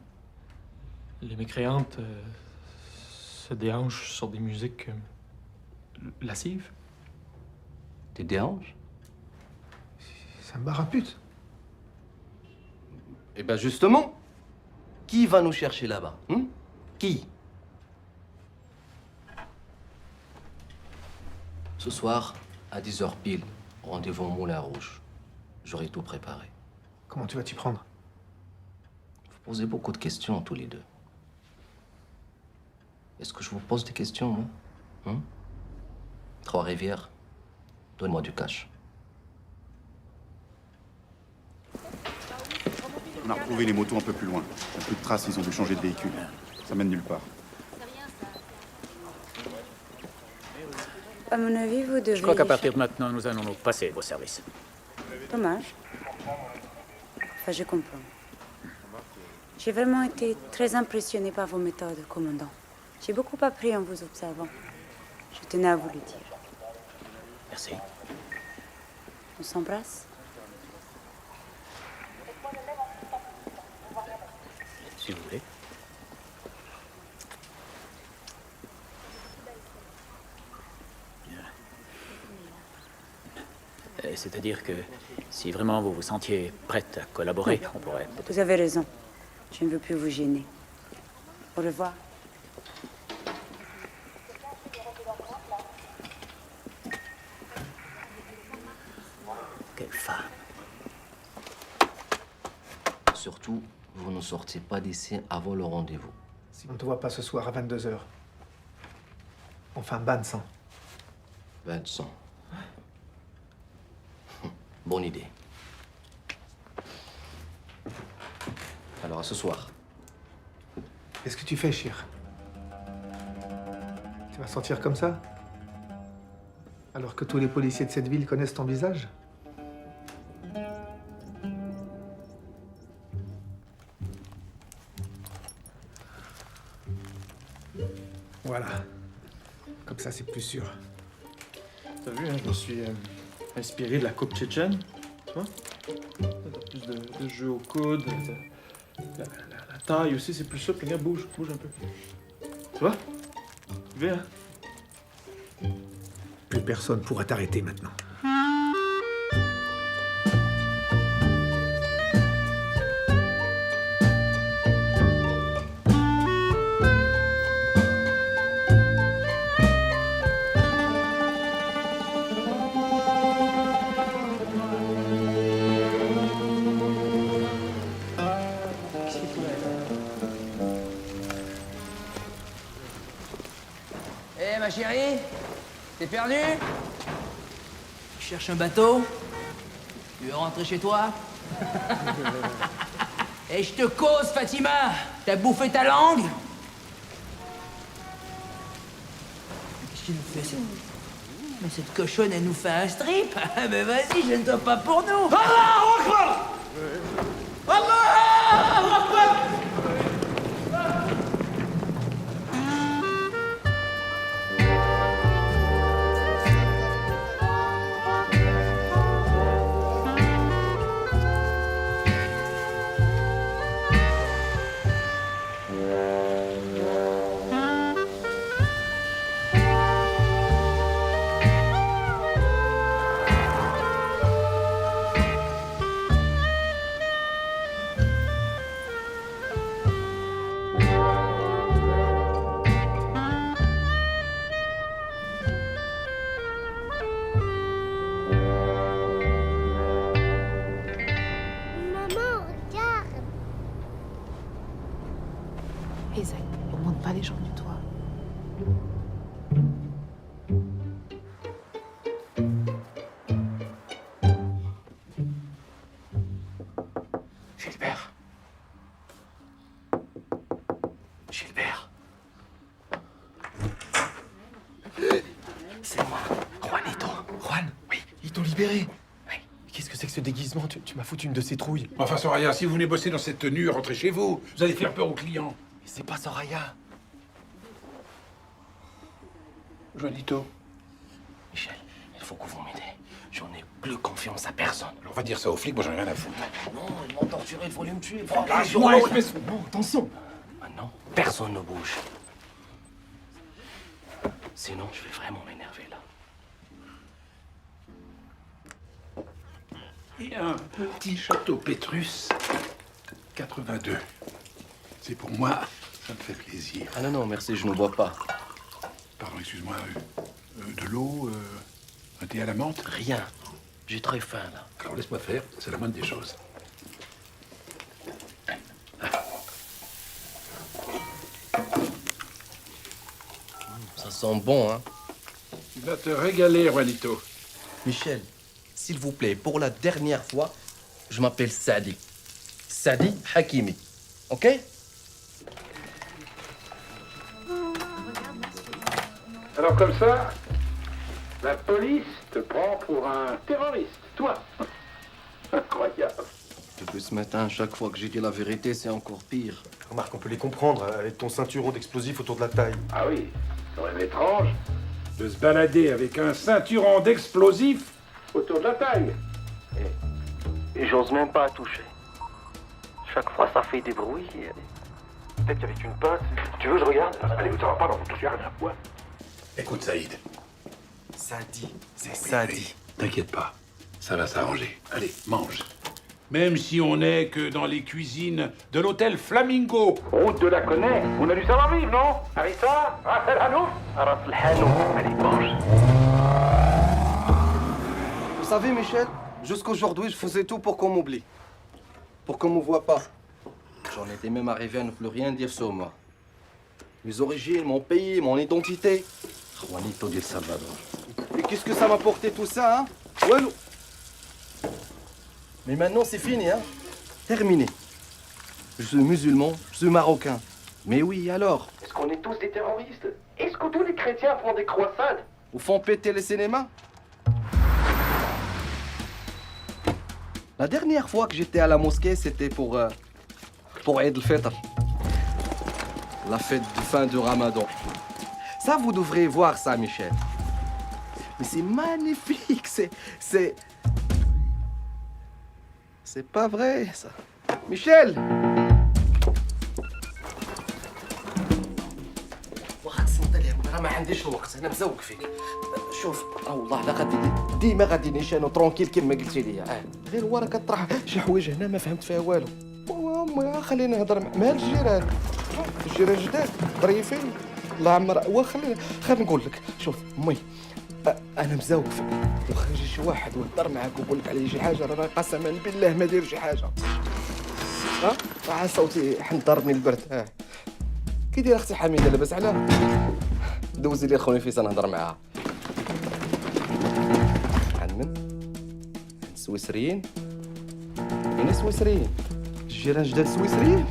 Les mécréantes se déhanchent sur des musiques lascives. Des déhanches? C'est un bar à pute. Eh ben justement, Qui va nous chercher là-bas? Qui? Ce soir, à 10h pile, rendez-vous au Moulin Rouge. J'aurai tout préparé. Comment tu vas t'y prendre? Vous posez beaucoup de questions, tous les deux. Est-ce que je vous pose des questions, moi? Trois-Rivières, donne-moi du cash. On a retrouvé les motos un peu plus loin. Il n'y a plus de traces, ils ont dû changer de véhicule. Ça mène nulle part. À mon avis, vous devez... Je crois qu'à partir de maintenant, nous allons nous passer vos services. Dommage. Enfin, je comprends. J'ai vraiment été très impressionnée par vos méthodes, commandant. J'ai beaucoup appris en vous observant. Je tenais à vous le dire. Merci. On s'embrasse? Si vous voulez. C'est-à-dire que si vraiment vous vous sentiez prête à collaborer, on pourrait peut-être... Vous avez raison. Je ne veux plus vous gêner. Au revoir. Quelle femme. Surtout, vous ne sortez pas d'ici avant le rendez-vous. Si on ne te voit pas ce soir à 22h, on fait un bain de sang. Bain de sang. Bonne idée. Alors, à ce soir. Qu'est-ce que tu fais, Chir? Tu vas sortir comme ça? Alors que tous les policiers de cette ville connaissent ton visage? Voilà. Comme ça, c'est plus sûr. T'as vu, hein, je me suis inspiré de la coupe tchétchène, tu vois? T'as plus de jeu au coude, la taille aussi, c'est plus souple. Regarde, bouge un peu. Tu vois? Viens. Plus personne pourra t'arrêter maintenant. Eh, ma chérie, t'es perdu? Tu cherches un bateau? Tu veux rentrer chez toi? Et je te cause, Fatima! T'as bouffé ta langue? Qu'est-ce qu'il nous fait, mais cette cochonne, elle nous fait un strip? Mais vas-y, gêne-toi pas pour nous! Allah Akbar! Allah Akbar! Isaac, on ne monte pas les gens du toit. Gilbert. Gilbert. C'est moi, Juanito. Juan, oui, ils t'ont libéré. Oui. Qu'est-ce que c'est que ce déguisement? Tu m'as foutu une de ces trouilles. Enfin, Soraya, si vous venez bosser dans cette tenue, rentrez chez vous. Vous allez faire peur aux clients. Mais c'est pas Soraya. Juanito. Michel, il faut que vous m'aidez. J'en ai plus confiance à personne. Alors, on va dire ça aux flics, moi j'en ai rien à foutre. Non, ils m'ont torturé, il faut les me tuer. Lâche-moi, espèce... Bon, attention. Maintenant, personne ne bouge. Sinon, je vais vraiment m'énerver là. Et un petit château Pétrus, 82. C'est pour moi, ça me fait plaisir. Ah non, non, merci, je ne bois pas. Pardon, excuse-moi. De l'eau, un thé à la menthe? Rien. J'ai très faim, là. Alors laisse-moi faire, c'est la moindre des choses. Ça sent bon, hein. Tu vas te régaler, Juanito. Michel, s'il vous plaît, pour la dernière fois, je m'appelle Sadi. Sadi Hakimi. OK? Alors comme ça, la police te prend pour un terroriste, toi. Incroyable. Depuis ce matin, chaque fois que j'ai dit la vérité, c'est encore pire. Remarque, on peut les comprendre, avec ton ceinturon d'explosifs autour de la taille. Ah oui, c'est quand même étrange de se balader avec un ceinturon d'explosifs autour de la taille. Et j'ose même pas toucher. Chaque fois, ça fait des bruits. Peut-être qu'avec une pince... Tu veux, je regarde? Allez, ça va pas, on touche à rien. Ouais. Écoute, Saïd. Sadi, c'est Sadi. T'inquiète pas, ça va s'arranger. Allez, mange. Même si on n'est que dans les cuisines de l'hôtel Flamingo, route de la Connaît, on a du savoir-vivre, non? Harissa, Raphaël Hanouf, Aras el Hanouf. Allez, mange. Vous savez, Michel, jusqu'aujourd'hui, je faisais tout pour qu'on m'oublie. Pour qu'on me voie pas. J'en étais même arrivé à ne plus rien dire sur moi. Mes origines, mon pays, mon identité. Juanito del Salvador. Et qu'est-ce que ça m'a porté tout ça, hein? Ouais, mais maintenant, c'est fini, hein? Terminé. Je suis musulman, je suis marocain. Mais oui, alors? Est-ce qu'on est tous des terroristes? Est-ce que tous les chrétiens font des croisades? Ou font péter les cinémas? La dernière fois que j'étais à la mosquée, c'était pour Eid al-Fitr. La fête de fin du Ramadan. Ça, vous devrez voir ça, Michel. Mais c'est magnifique, c'est pas vrai, ça. Michel! واخا تصنت لي راه ما عنديش الوقت انا مزوق فيك شوف والله لا غادي ديما غادي نيشان ترونكيل كما قلتي لي غير هو راه كطرح شي حوايج هنا ما فهمت فيها والو خليني نهضر مع الجيران جداد ظريفين الله عمر خليني نقول لك شوف مي انا مزوق فيك واخا يجي شي واحد ويهضر معاك ويقول لك عليه شي حاجه راه قسما بالله ما داير شي حاجه صوتي حن ضربني البرد كي داير اختي حميده لاباس عليها دوزي لي خويا فيصل نهضر معاها عن من السويسريين كاين سويسريين الجيران جداد سويسريين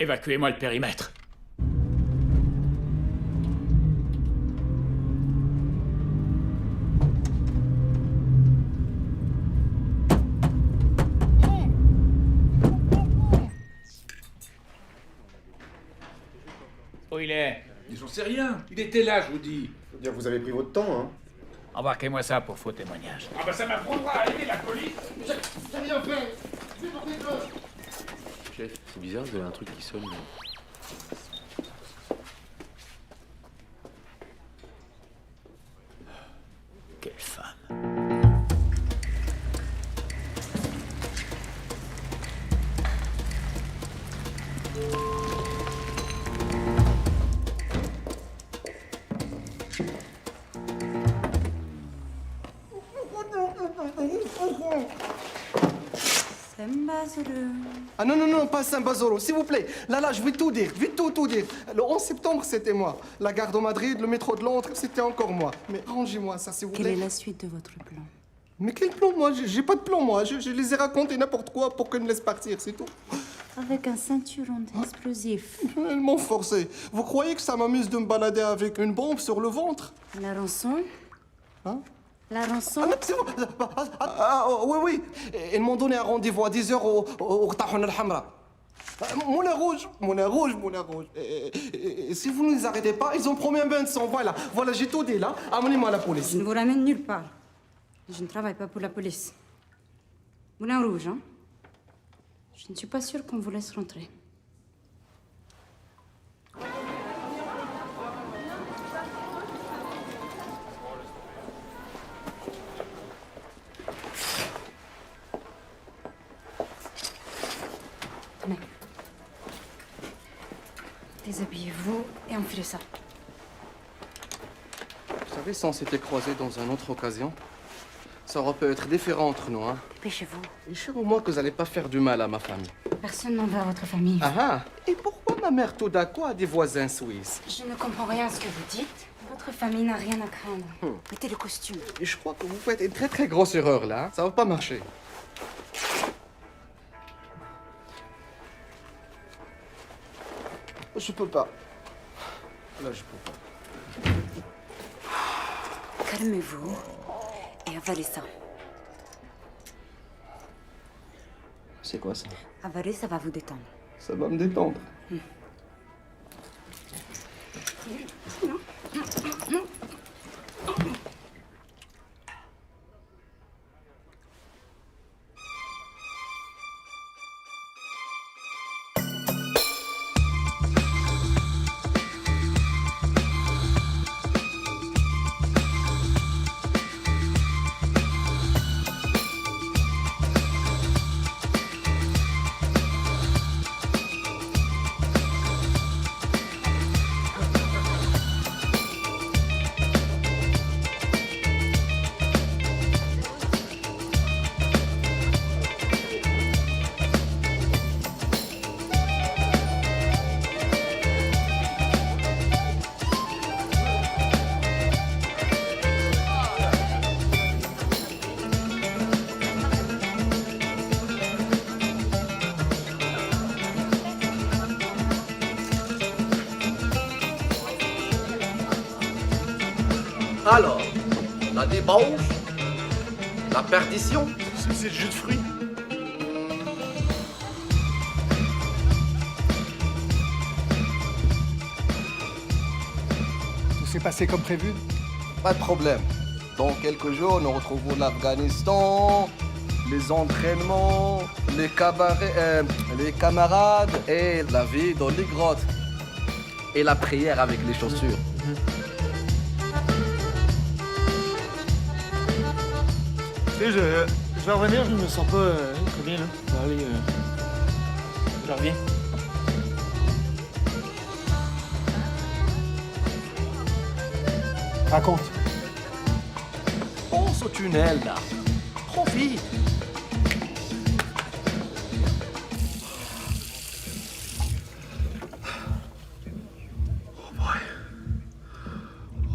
Évacuez-moi le périmètre. Où il est? J'en sais rien. Il était là, je vous dis. Faut dire que vous avez pris votre temps, hein. Embarquez-moi ça pour faux témoignage. Ah bah ça m'apprendra à aider la police. J'ai rien fait. Je vais porter plainte. Chef, c'est bizarre, vous avez un truc qui sonne. Quelle femme. Ah non, non, non, pas Saint-Bazoro, s'il vous plaît. Là, je vais tout dire, vite tout dire. Le 11 septembre, c'était moi. La gare de Madrid, le métro de Londres, c'était encore moi. Mais rangez-moi ça, s'il vous plaît. Quelle est la suite de votre plan? Mais quel plan, moi? J'ai pas de plan, moi. Je les ai racontés n'importe quoi pour qu'ils me laissent partir, c'est tout. Avec un ceinturon d'explosifs. Ils m'ont forcé. Vous croyez que ça m'amuse de me balader avec une bombe sur le ventre? La rançon? Hein? La rançon? Oui. Ils m'ont donné un rendez-vous à 10h au Tahon al-Hamra. Moulin rouge. Et si vous ne les arrêtez pas, ils ont promis un bain de sang. Voilà, j'ai tout dit là. Amenez-moi la police. Je ne vous ramène nulle part. Je ne travaille pas pour la police. Moulin rouge, hein? Je ne suis pas sûre qu'on vous laisse rentrer. Déshabillez-vous et enfilez ça. Vous savez, si on s'était croisés dans une autre occasion, ça aurait pu être différent entre nous, hein. Dépêchez-vous. Et sûr au moins que vous n'allez pas faire du mal à ma famille. Personne n'en veut à votre famille. Ah ah. Et pourquoi ma mère tout d'un coup a des voisins suisses? Je ne comprends rien à ce que vous dites. Votre famille n'a rien à craindre. Mettez le costume. Et je crois que vous faites une très très grosse erreur là, hein. Ça va pas marcher. Je peux pas. Là, je peux pas. Calmez-vous et avalez ça. C'est quoi ça? Avaler, ça va vous détendre. Ça va me détendre. Alors, la débauche, la perdition. C'est le jus de fruits. Tout s'est passé comme prévu? Pas de problème. Dans quelques jours, nous retrouvons l'Afghanistan, les entraînements, les cabarets, les camarades et la vie dans les grottes. Et la prière avec les chaussures. Tu sais, je vais revenir, je me sens pas très bien là. Je vais aller. Je reviens. Raconte. Pense au tunnel là. Profite.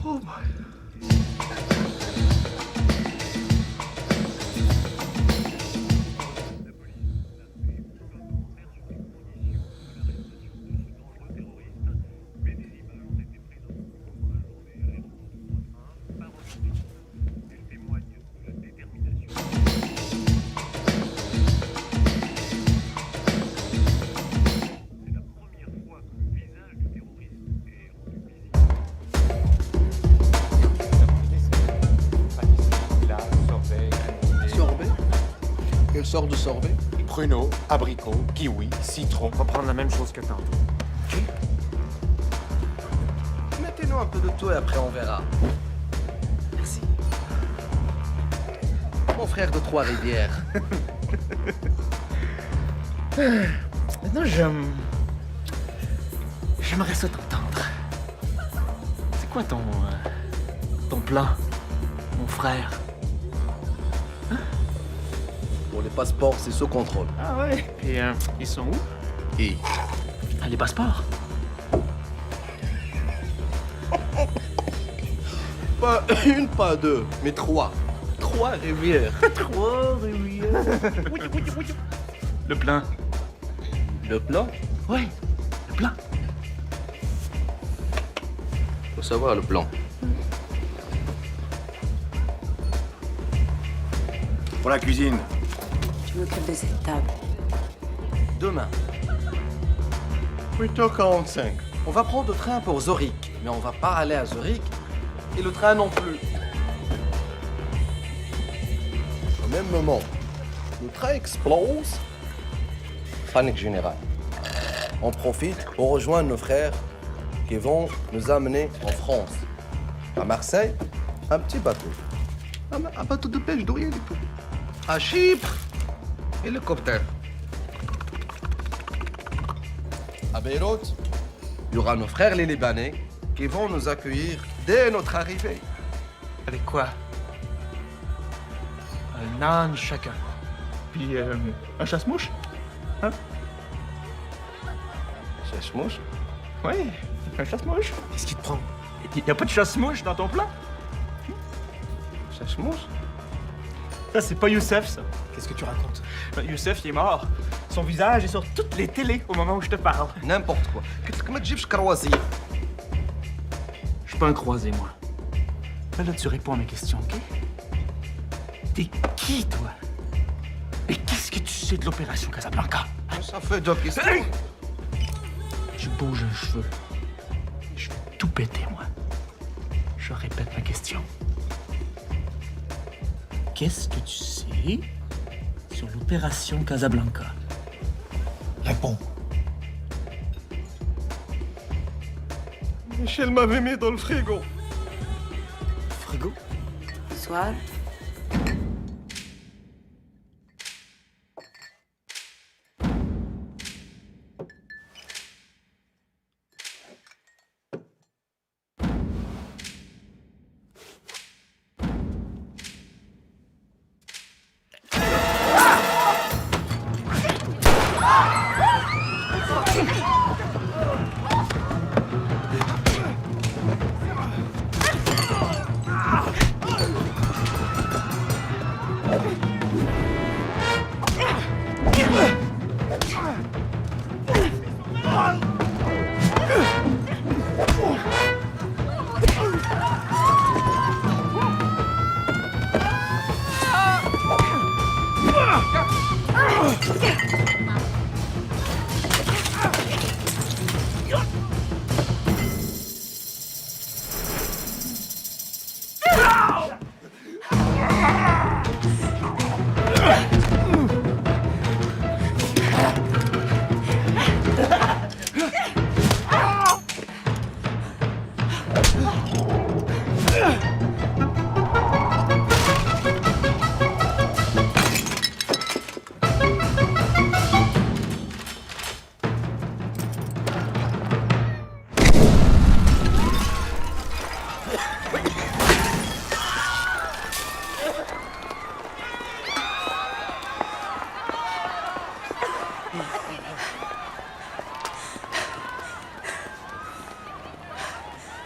Oh boy. Quelle sorte de sorbet? Pruneau, abricot, kiwi, citron. On va prendre la même chose que tantôt. Mettez-nous un peu de tout et après on verra. Merci. Mon frère de Trois-Rivières. Maintenant, j'aimerais ça t'entendre. C'est quoi ton plan, mon frère? Pour les passeports, c'est sous contrôle. Ah ouais? Et ils sont où? Et les passeports? Pas une, pas deux, mais trois. Trois rivières. Trois rivières. Le plan? Le plan? Ouais, le plan. Faut savoir le plan. Pour la cuisine. Je m'occupe de cette table. Demain. 8h45. On va prendre le train pour Zurich, mais on va pas aller à Zurich. Et le train non plus. Au même moment, le train explose. Panique générale. On profite pour rejoindre nos frères qui vont nous amener en France. À Marseille, un petit bateau. Un bateau de pêche d'Orient et tout. À Chypre, hélicoptère. À Beyrouth, Il y aura nos frères les Libanais qui vont nous accueillir dès notre arrivée. Avec quoi? Un âne chacun. Puis un chasse-mouche? Hein? Chasse-mouche? Oui, un chasse-mouche. Qu'est-ce qui te prend? Il n'y a pas de chasse-mouche dans ton plan? Chasse-mouche? Ça, c'est pas Youssef, ça. Qu'est-ce que tu racontes? Youssef, il est mort. Son visage est sur toutes les télés au moment où je te parle. N'importe quoi. Qu'est-ce que me dis croisé? Je suis pas un croisé, moi. Là, tu réponds à mes questions, OK? T'es qui, toi? Et qu'est-ce que tu sais de l'opération Casablanca? Ça fait deux questions. Tu bouges un cheveu. Je vais tout péter, moi. Je répète ma question. Qu'est-ce que tu sais sur l'opération Casablanca? Réponds. Michel m'avait mis dans le frigo. Frigo? Bonsoir.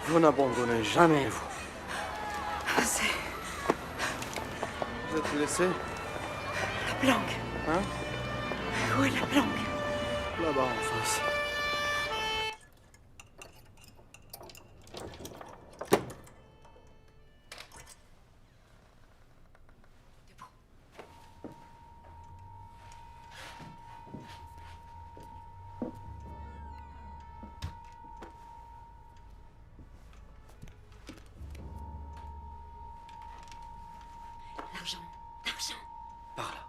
Vous n'abandonnez jamais, vous. C'est Vous êtes laissé? la planque. Hein? Où est la planque? Là-bas en face. L'argent. L'argent. Par là.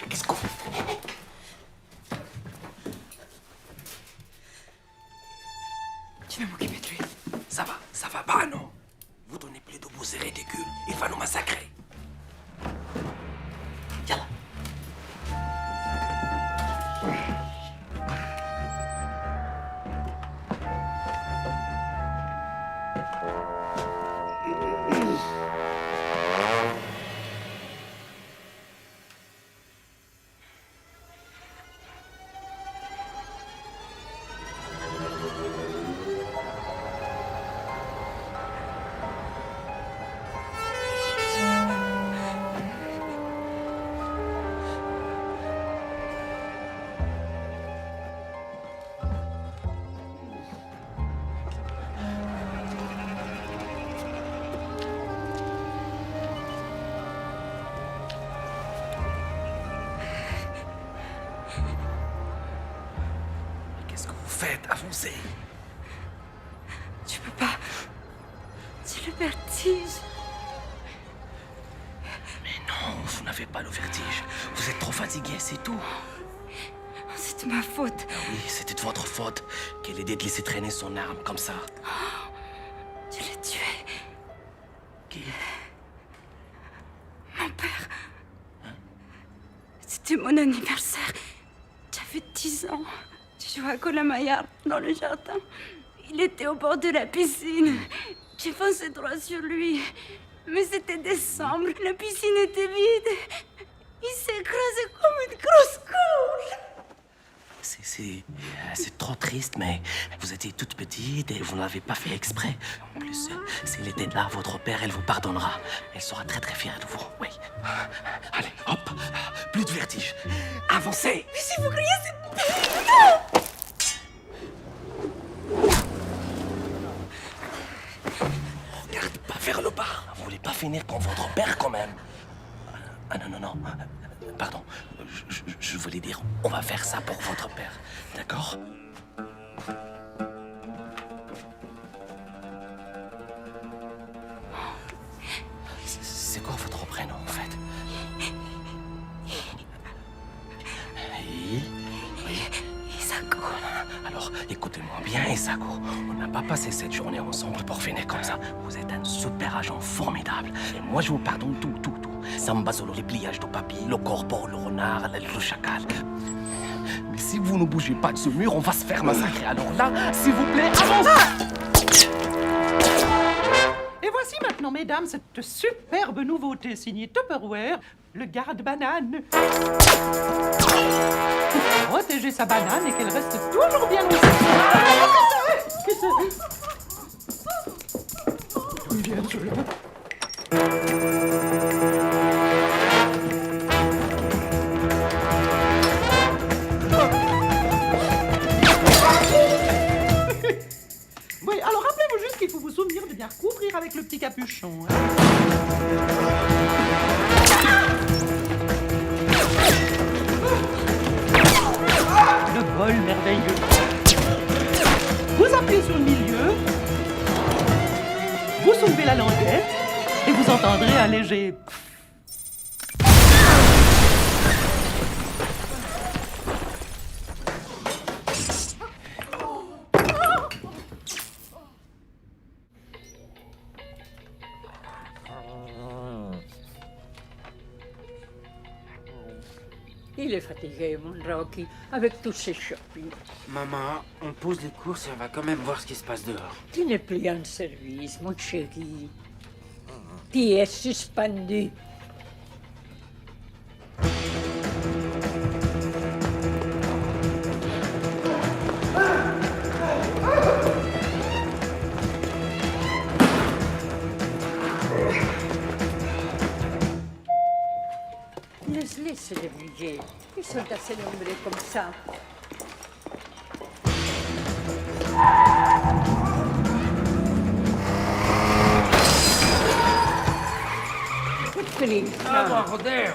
Qu'est-ce qu'on fait? Tu vas m'occuper de lui. Ça va pas, non? Vous donnez plus de vos ridicules, il va nous massacrer. Yalla. faites? Avancez. Tu peux pas. C'est le vertige. Mais non, vous n'avez pas le vertige. Vous êtes trop fatigué, c'est tout. C'est de ma faute. Ah oui, c'était de votre faute qu'elle ait de laisser traîner son arme comme ça. Tu l'as tué. Qui? Mon père. C'était mon anniversaire. J'avais 10 ans. Je jouais à Colamaillard dans le jardin. Il était au bord de la piscine. J'ai foncé droit sur lui. Mais c'était décembre. La piscine était vide. Il s'est écrasé comme une grosse couche. C'est trop triste, mais vous étiez toute petite et vous ne l'avez pas fait exprès. En plus, s'il était là, votre père, elle vous pardonnera. Elle sera très très fière de vous, oui. Allez, hop, plus de vertige. Avancez. Mais si vous criez, c'est... Regarde pas vers le bas. Vous voulez pas finir comme votre père, quand même. Ah non, non, non. Pardon. Je voulais dire, on va faire ça pour votre père. D'accord? C'est quoi votre prénom, en fait? Isako. Alors, écoutez-moi bien, Isako. On n'a pas passé cette journée ensemble pour finir comme ça. Vous êtes un super agent formidable. Et moi, je vous pardonne tout. Samba solo, les pliages de papier, le corbeau, le renard, le chacal. Mais si vous ne bougez pas de ce mur, on va se faire massacrer. Alors là, s'il vous plaît, avancez! Et voici maintenant, mesdames, cette superbe nouveauté signée Tupperware, le garde-banane. Pour protéger sa banane et qu'elle reste toujours bien aussi. D'où il vient celui-là? Oui, alors rappelez-vous juste qu'il faut vous souvenir de bien couvrir avec le petit capuchon. Hein. Le bol merveilleux. Vous appuyez sur le milieu, vous soulevez la languette et vous entendrez un léger... Il est fatigué, mon Rocky, avec tous ces shopping. Maman, on pose les courses et on va quand même voir ce qui se passe dehors. Tu n'es plus en service, mon chéri. Tu es suspendu. Laisse-les se débrouiller. Ils sont assez nombreux comme ça. Please. Ah, joder.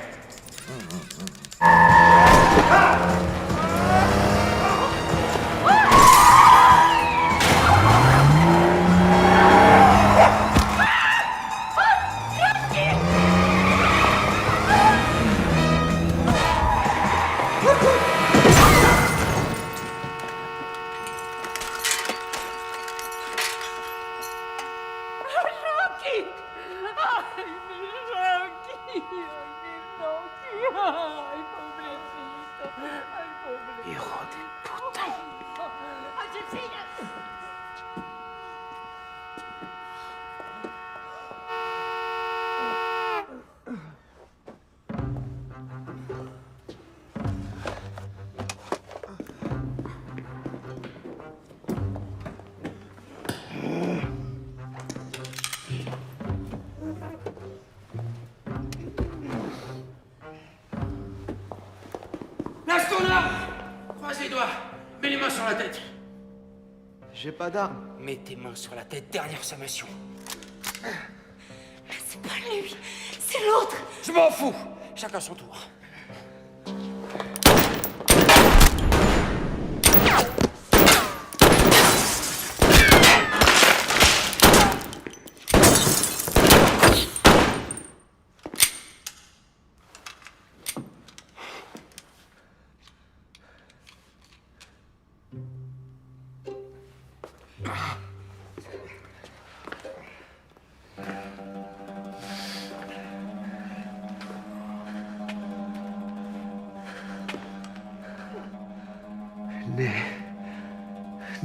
Lâche ton arme! Croise les doigts. Mets les mains sur la tête. J'ai pas d'arme. Mets tes mains sur la tête, dernière sommation. Mais c'est pas lui, c'est l'autre. Je m'en fous. Chacun son tour.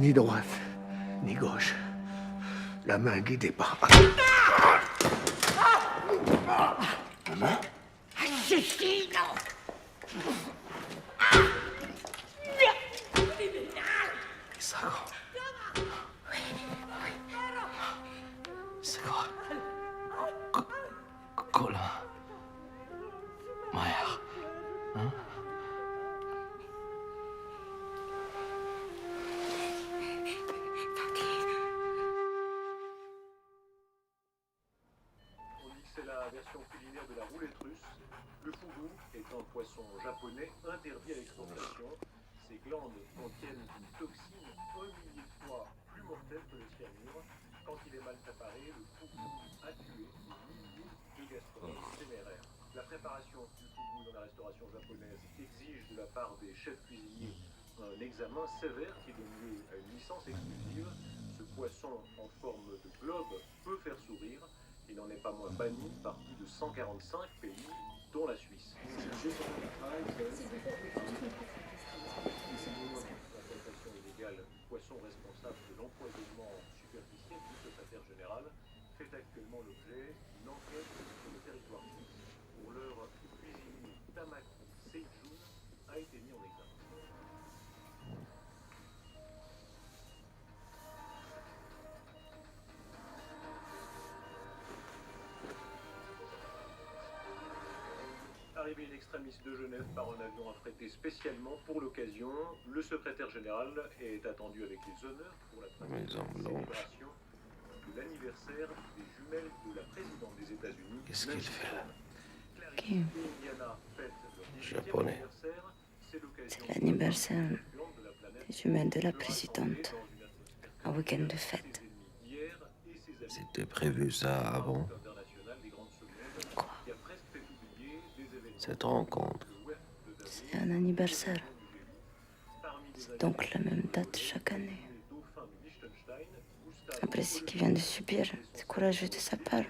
Ni droite, ni gauche. La main guidée par... Maman? Assassino! Isago. Isago. Colin. Mère. Hein? On dit que c'est la version culinaire de la roulette russe. Le fugu est un poisson japonais interdit à l'exportation. Ses glandes contiennent une toxine 1 millier de fois plus mortelle que le cyanure. Quand il est mal préparé, le fugu a tué des milliers de gastronomes téméraires. La préparation du fugu dans la restauration japonaise exige de la part des chefs cuisiniers un examen sévère qui donne lieu à une licence exclusive. Ce poisson en forme de globe peut faire sourire. Il n'en est pas moins banni par plus de 145 pays, dont la Suisse. L'implantation illégale du poisson responsable de l'empoisonnement superficiel du secrétaire général fait actuellement l'objet d'une enquête sur le territoire suisse. Pour l'heure, le cuisinier Tamaki Seijun a été mis en examen. Arrivé in extremis de Genève par un avion affrété spécialement pour l'occasion, le secrétaire général est attendu avec les honneurs pour la célébration de l'anniversaire des jumelles de la présidente des États-Unis. Qu'est-ce qu'il fait là? Qui? Japonais. C'est l'anniversaire des jumelles de la présidente. Un week-end de fête. C'était prévu ça avant? Quoi? Cette rencontre. C'est un anniversaire. C'est donc la même date chaque année. Après ce qu'il vient de subir, c'est courageux de sa part.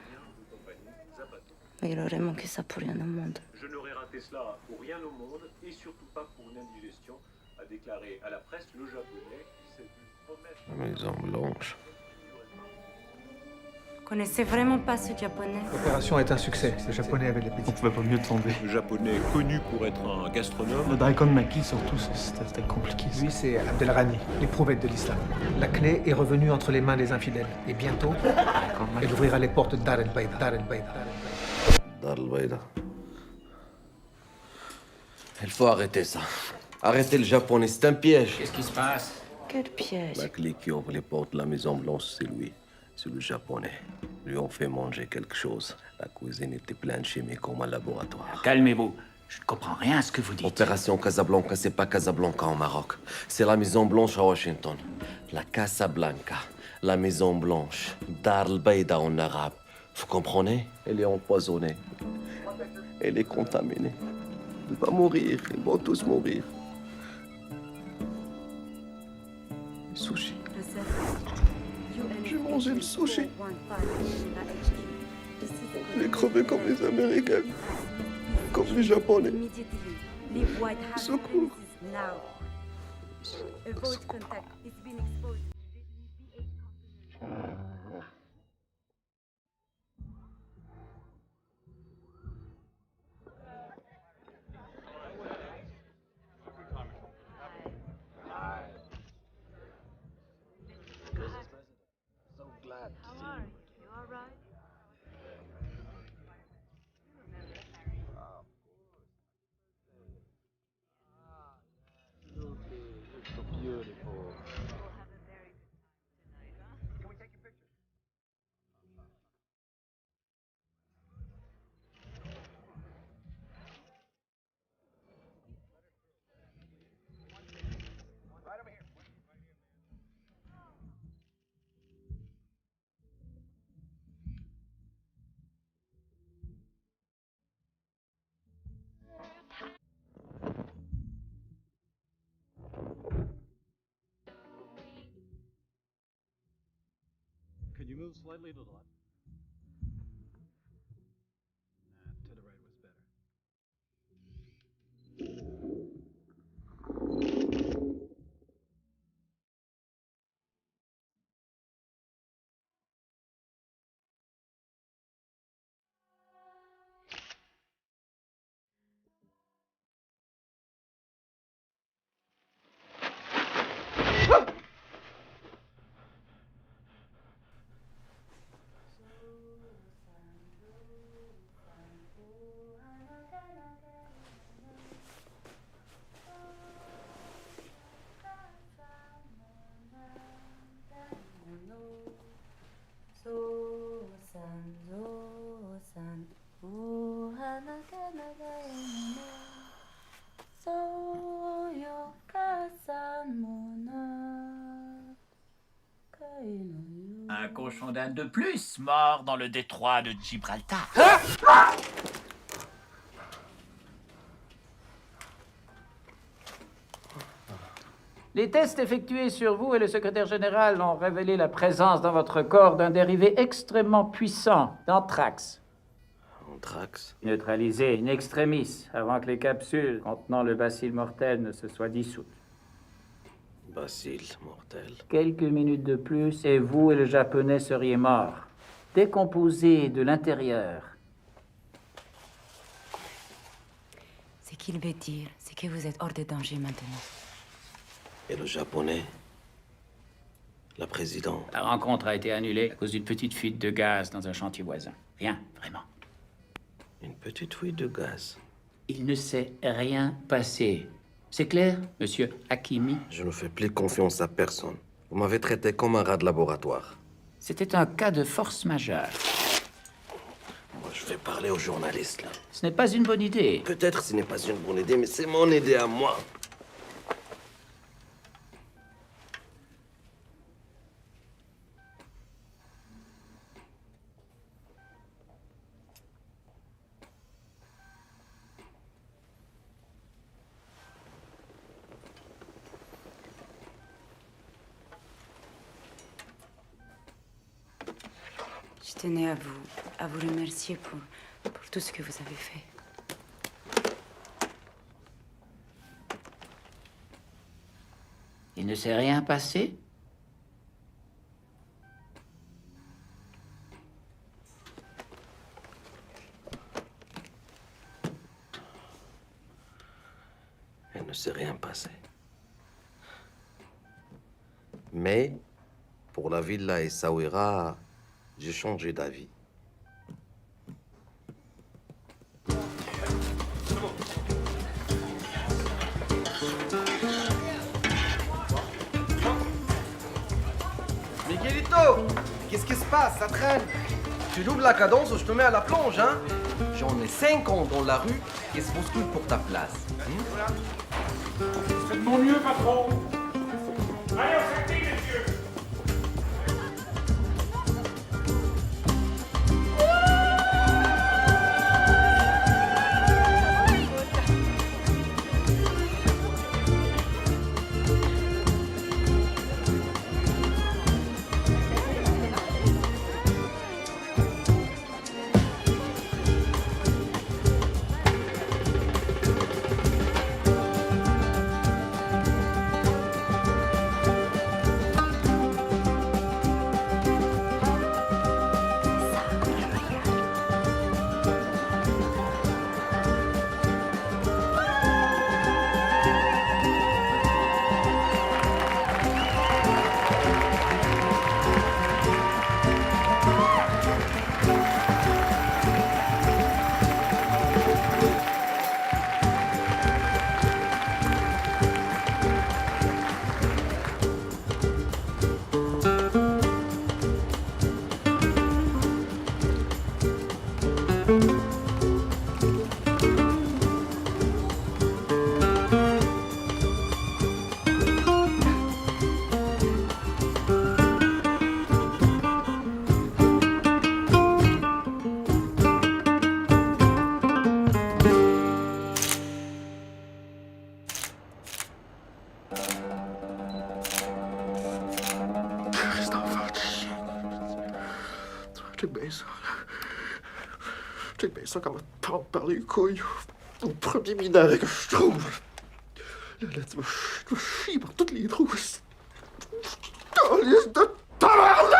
Mais il aurait manqué ça pour rien au monde. Je n'aurais raté cela pour rien au monde et surtout pas pour une indigestion, a déclaré à la presse le japonais qui s'est vu promettre. La Maison Blanche. Vous connaissez vraiment pas ce japonais? L'opération est un succès. Ce japonais avait l'appétit. On pouvait pas mieux tomber. Le japonais connu pour être un gastronome. Le daikon maki surtout, c'était compliqué. Lui, c'est Abdelrani, l'éprouvette de l'islam. La clé est revenue entre les mains des infidèles. Et bientôt, elle ouvrira les portes de Dar el-Baïda. Dar el-Baïda. Dar el-Baïda. Il faut arrêter ça. Arrêtez le japonais, c'est un piège. Qu'est-ce qui se passe? Quel piège? La clé qui ouvre les portes de la Maison Blanche, c'est lui. C'est le japonais. Lui ont fait manger quelque chose. La cuisine était pleine de chimie comme un laboratoire. Calmez-vous. Je ne comprends rien à ce que vous dites. Opération Casablanca, c'est pas Casablanca au Maroc. C'est la Maison Blanche à Washington. La Casablanca, la Maison Blanche, Dar el-Baïda en arabe. Vous comprenez? Elle est empoisonnée. Elle est contaminée. Elle va mourir. Ils vont tous mourir. Sushi. J'ai mangé le sushi. J'ai crevé comme les Américains. Comme les Japonais. Secours. Could you move slightly to the left? Un cochon d'Inde de plus, mort dans le détroit de Gibraltar. Les tests effectués sur vous et le secrétaire général ont révélé la présence dans votre corps d'un dérivé extrêmement puissant d'anthrax. Anthrax? Neutralisé in extremis avant que les capsules contenant le bacille mortel ne se soient dissoutes. Bacille mortel. Quelques minutes de plus et vous et le japonais seriez morts, décomposés de l'intérieur. Ce qu'il veut dire, c'est que vous êtes hors de danger maintenant. Et le japonais? La présidente? La rencontre a été annulée à cause d'une petite fuite de gaz dans un chantier voisin. Rien, vraiment. Une petite fuite de gaz? Il ne s'est rien passé. C'est clair, monsieur Hakimi? Je ne fais plus confiance à personne. Vous m'avez traité comme un rat de laboratoire. C'était un cas de force majeure. Moi, je vais parler aux journalistes, là. Ce n'est pas une bonne idée. Peut-être ce n'est pas une bonne idée, mais c'est mon idée à moi. Je tenais à vous remercier pour tout ce que vous avez fait. Il ne s'est rien passé? Il ne s'est rien passé. Mais, pour la villa Essaouira, j'ai changé d'avis. Miguelito, qu'est-ce qui se passe? Ça traîne. Tu doubles la cadence ou je te mets à la plonge, hein? J'en ai 50 dans la rue qui se bousculent pour ta place. Faites de mon mieux, patron. Allez, on s'active, messieurs. Check bien ça, là. Check bien ça, comment te prendre par les couilles. Au premier minaret que je trouve. Là, tu vas chier par toutes les trous. Calice de tabarnak!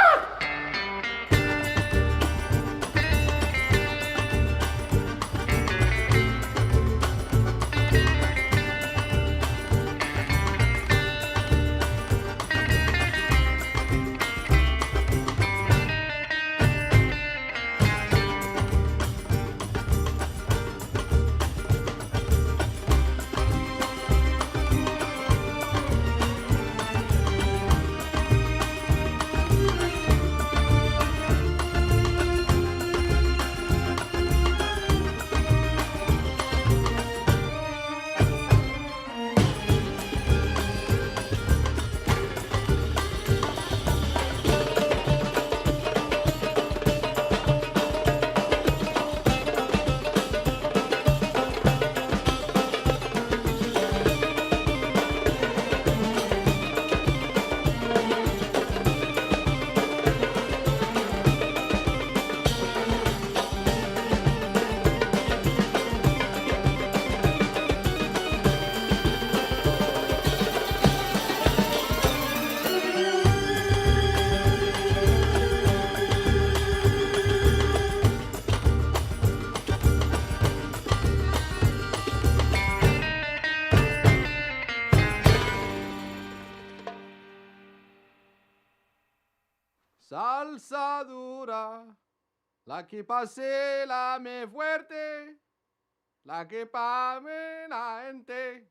fuerza dura, la que pase la me fuerte, la que pame la gente.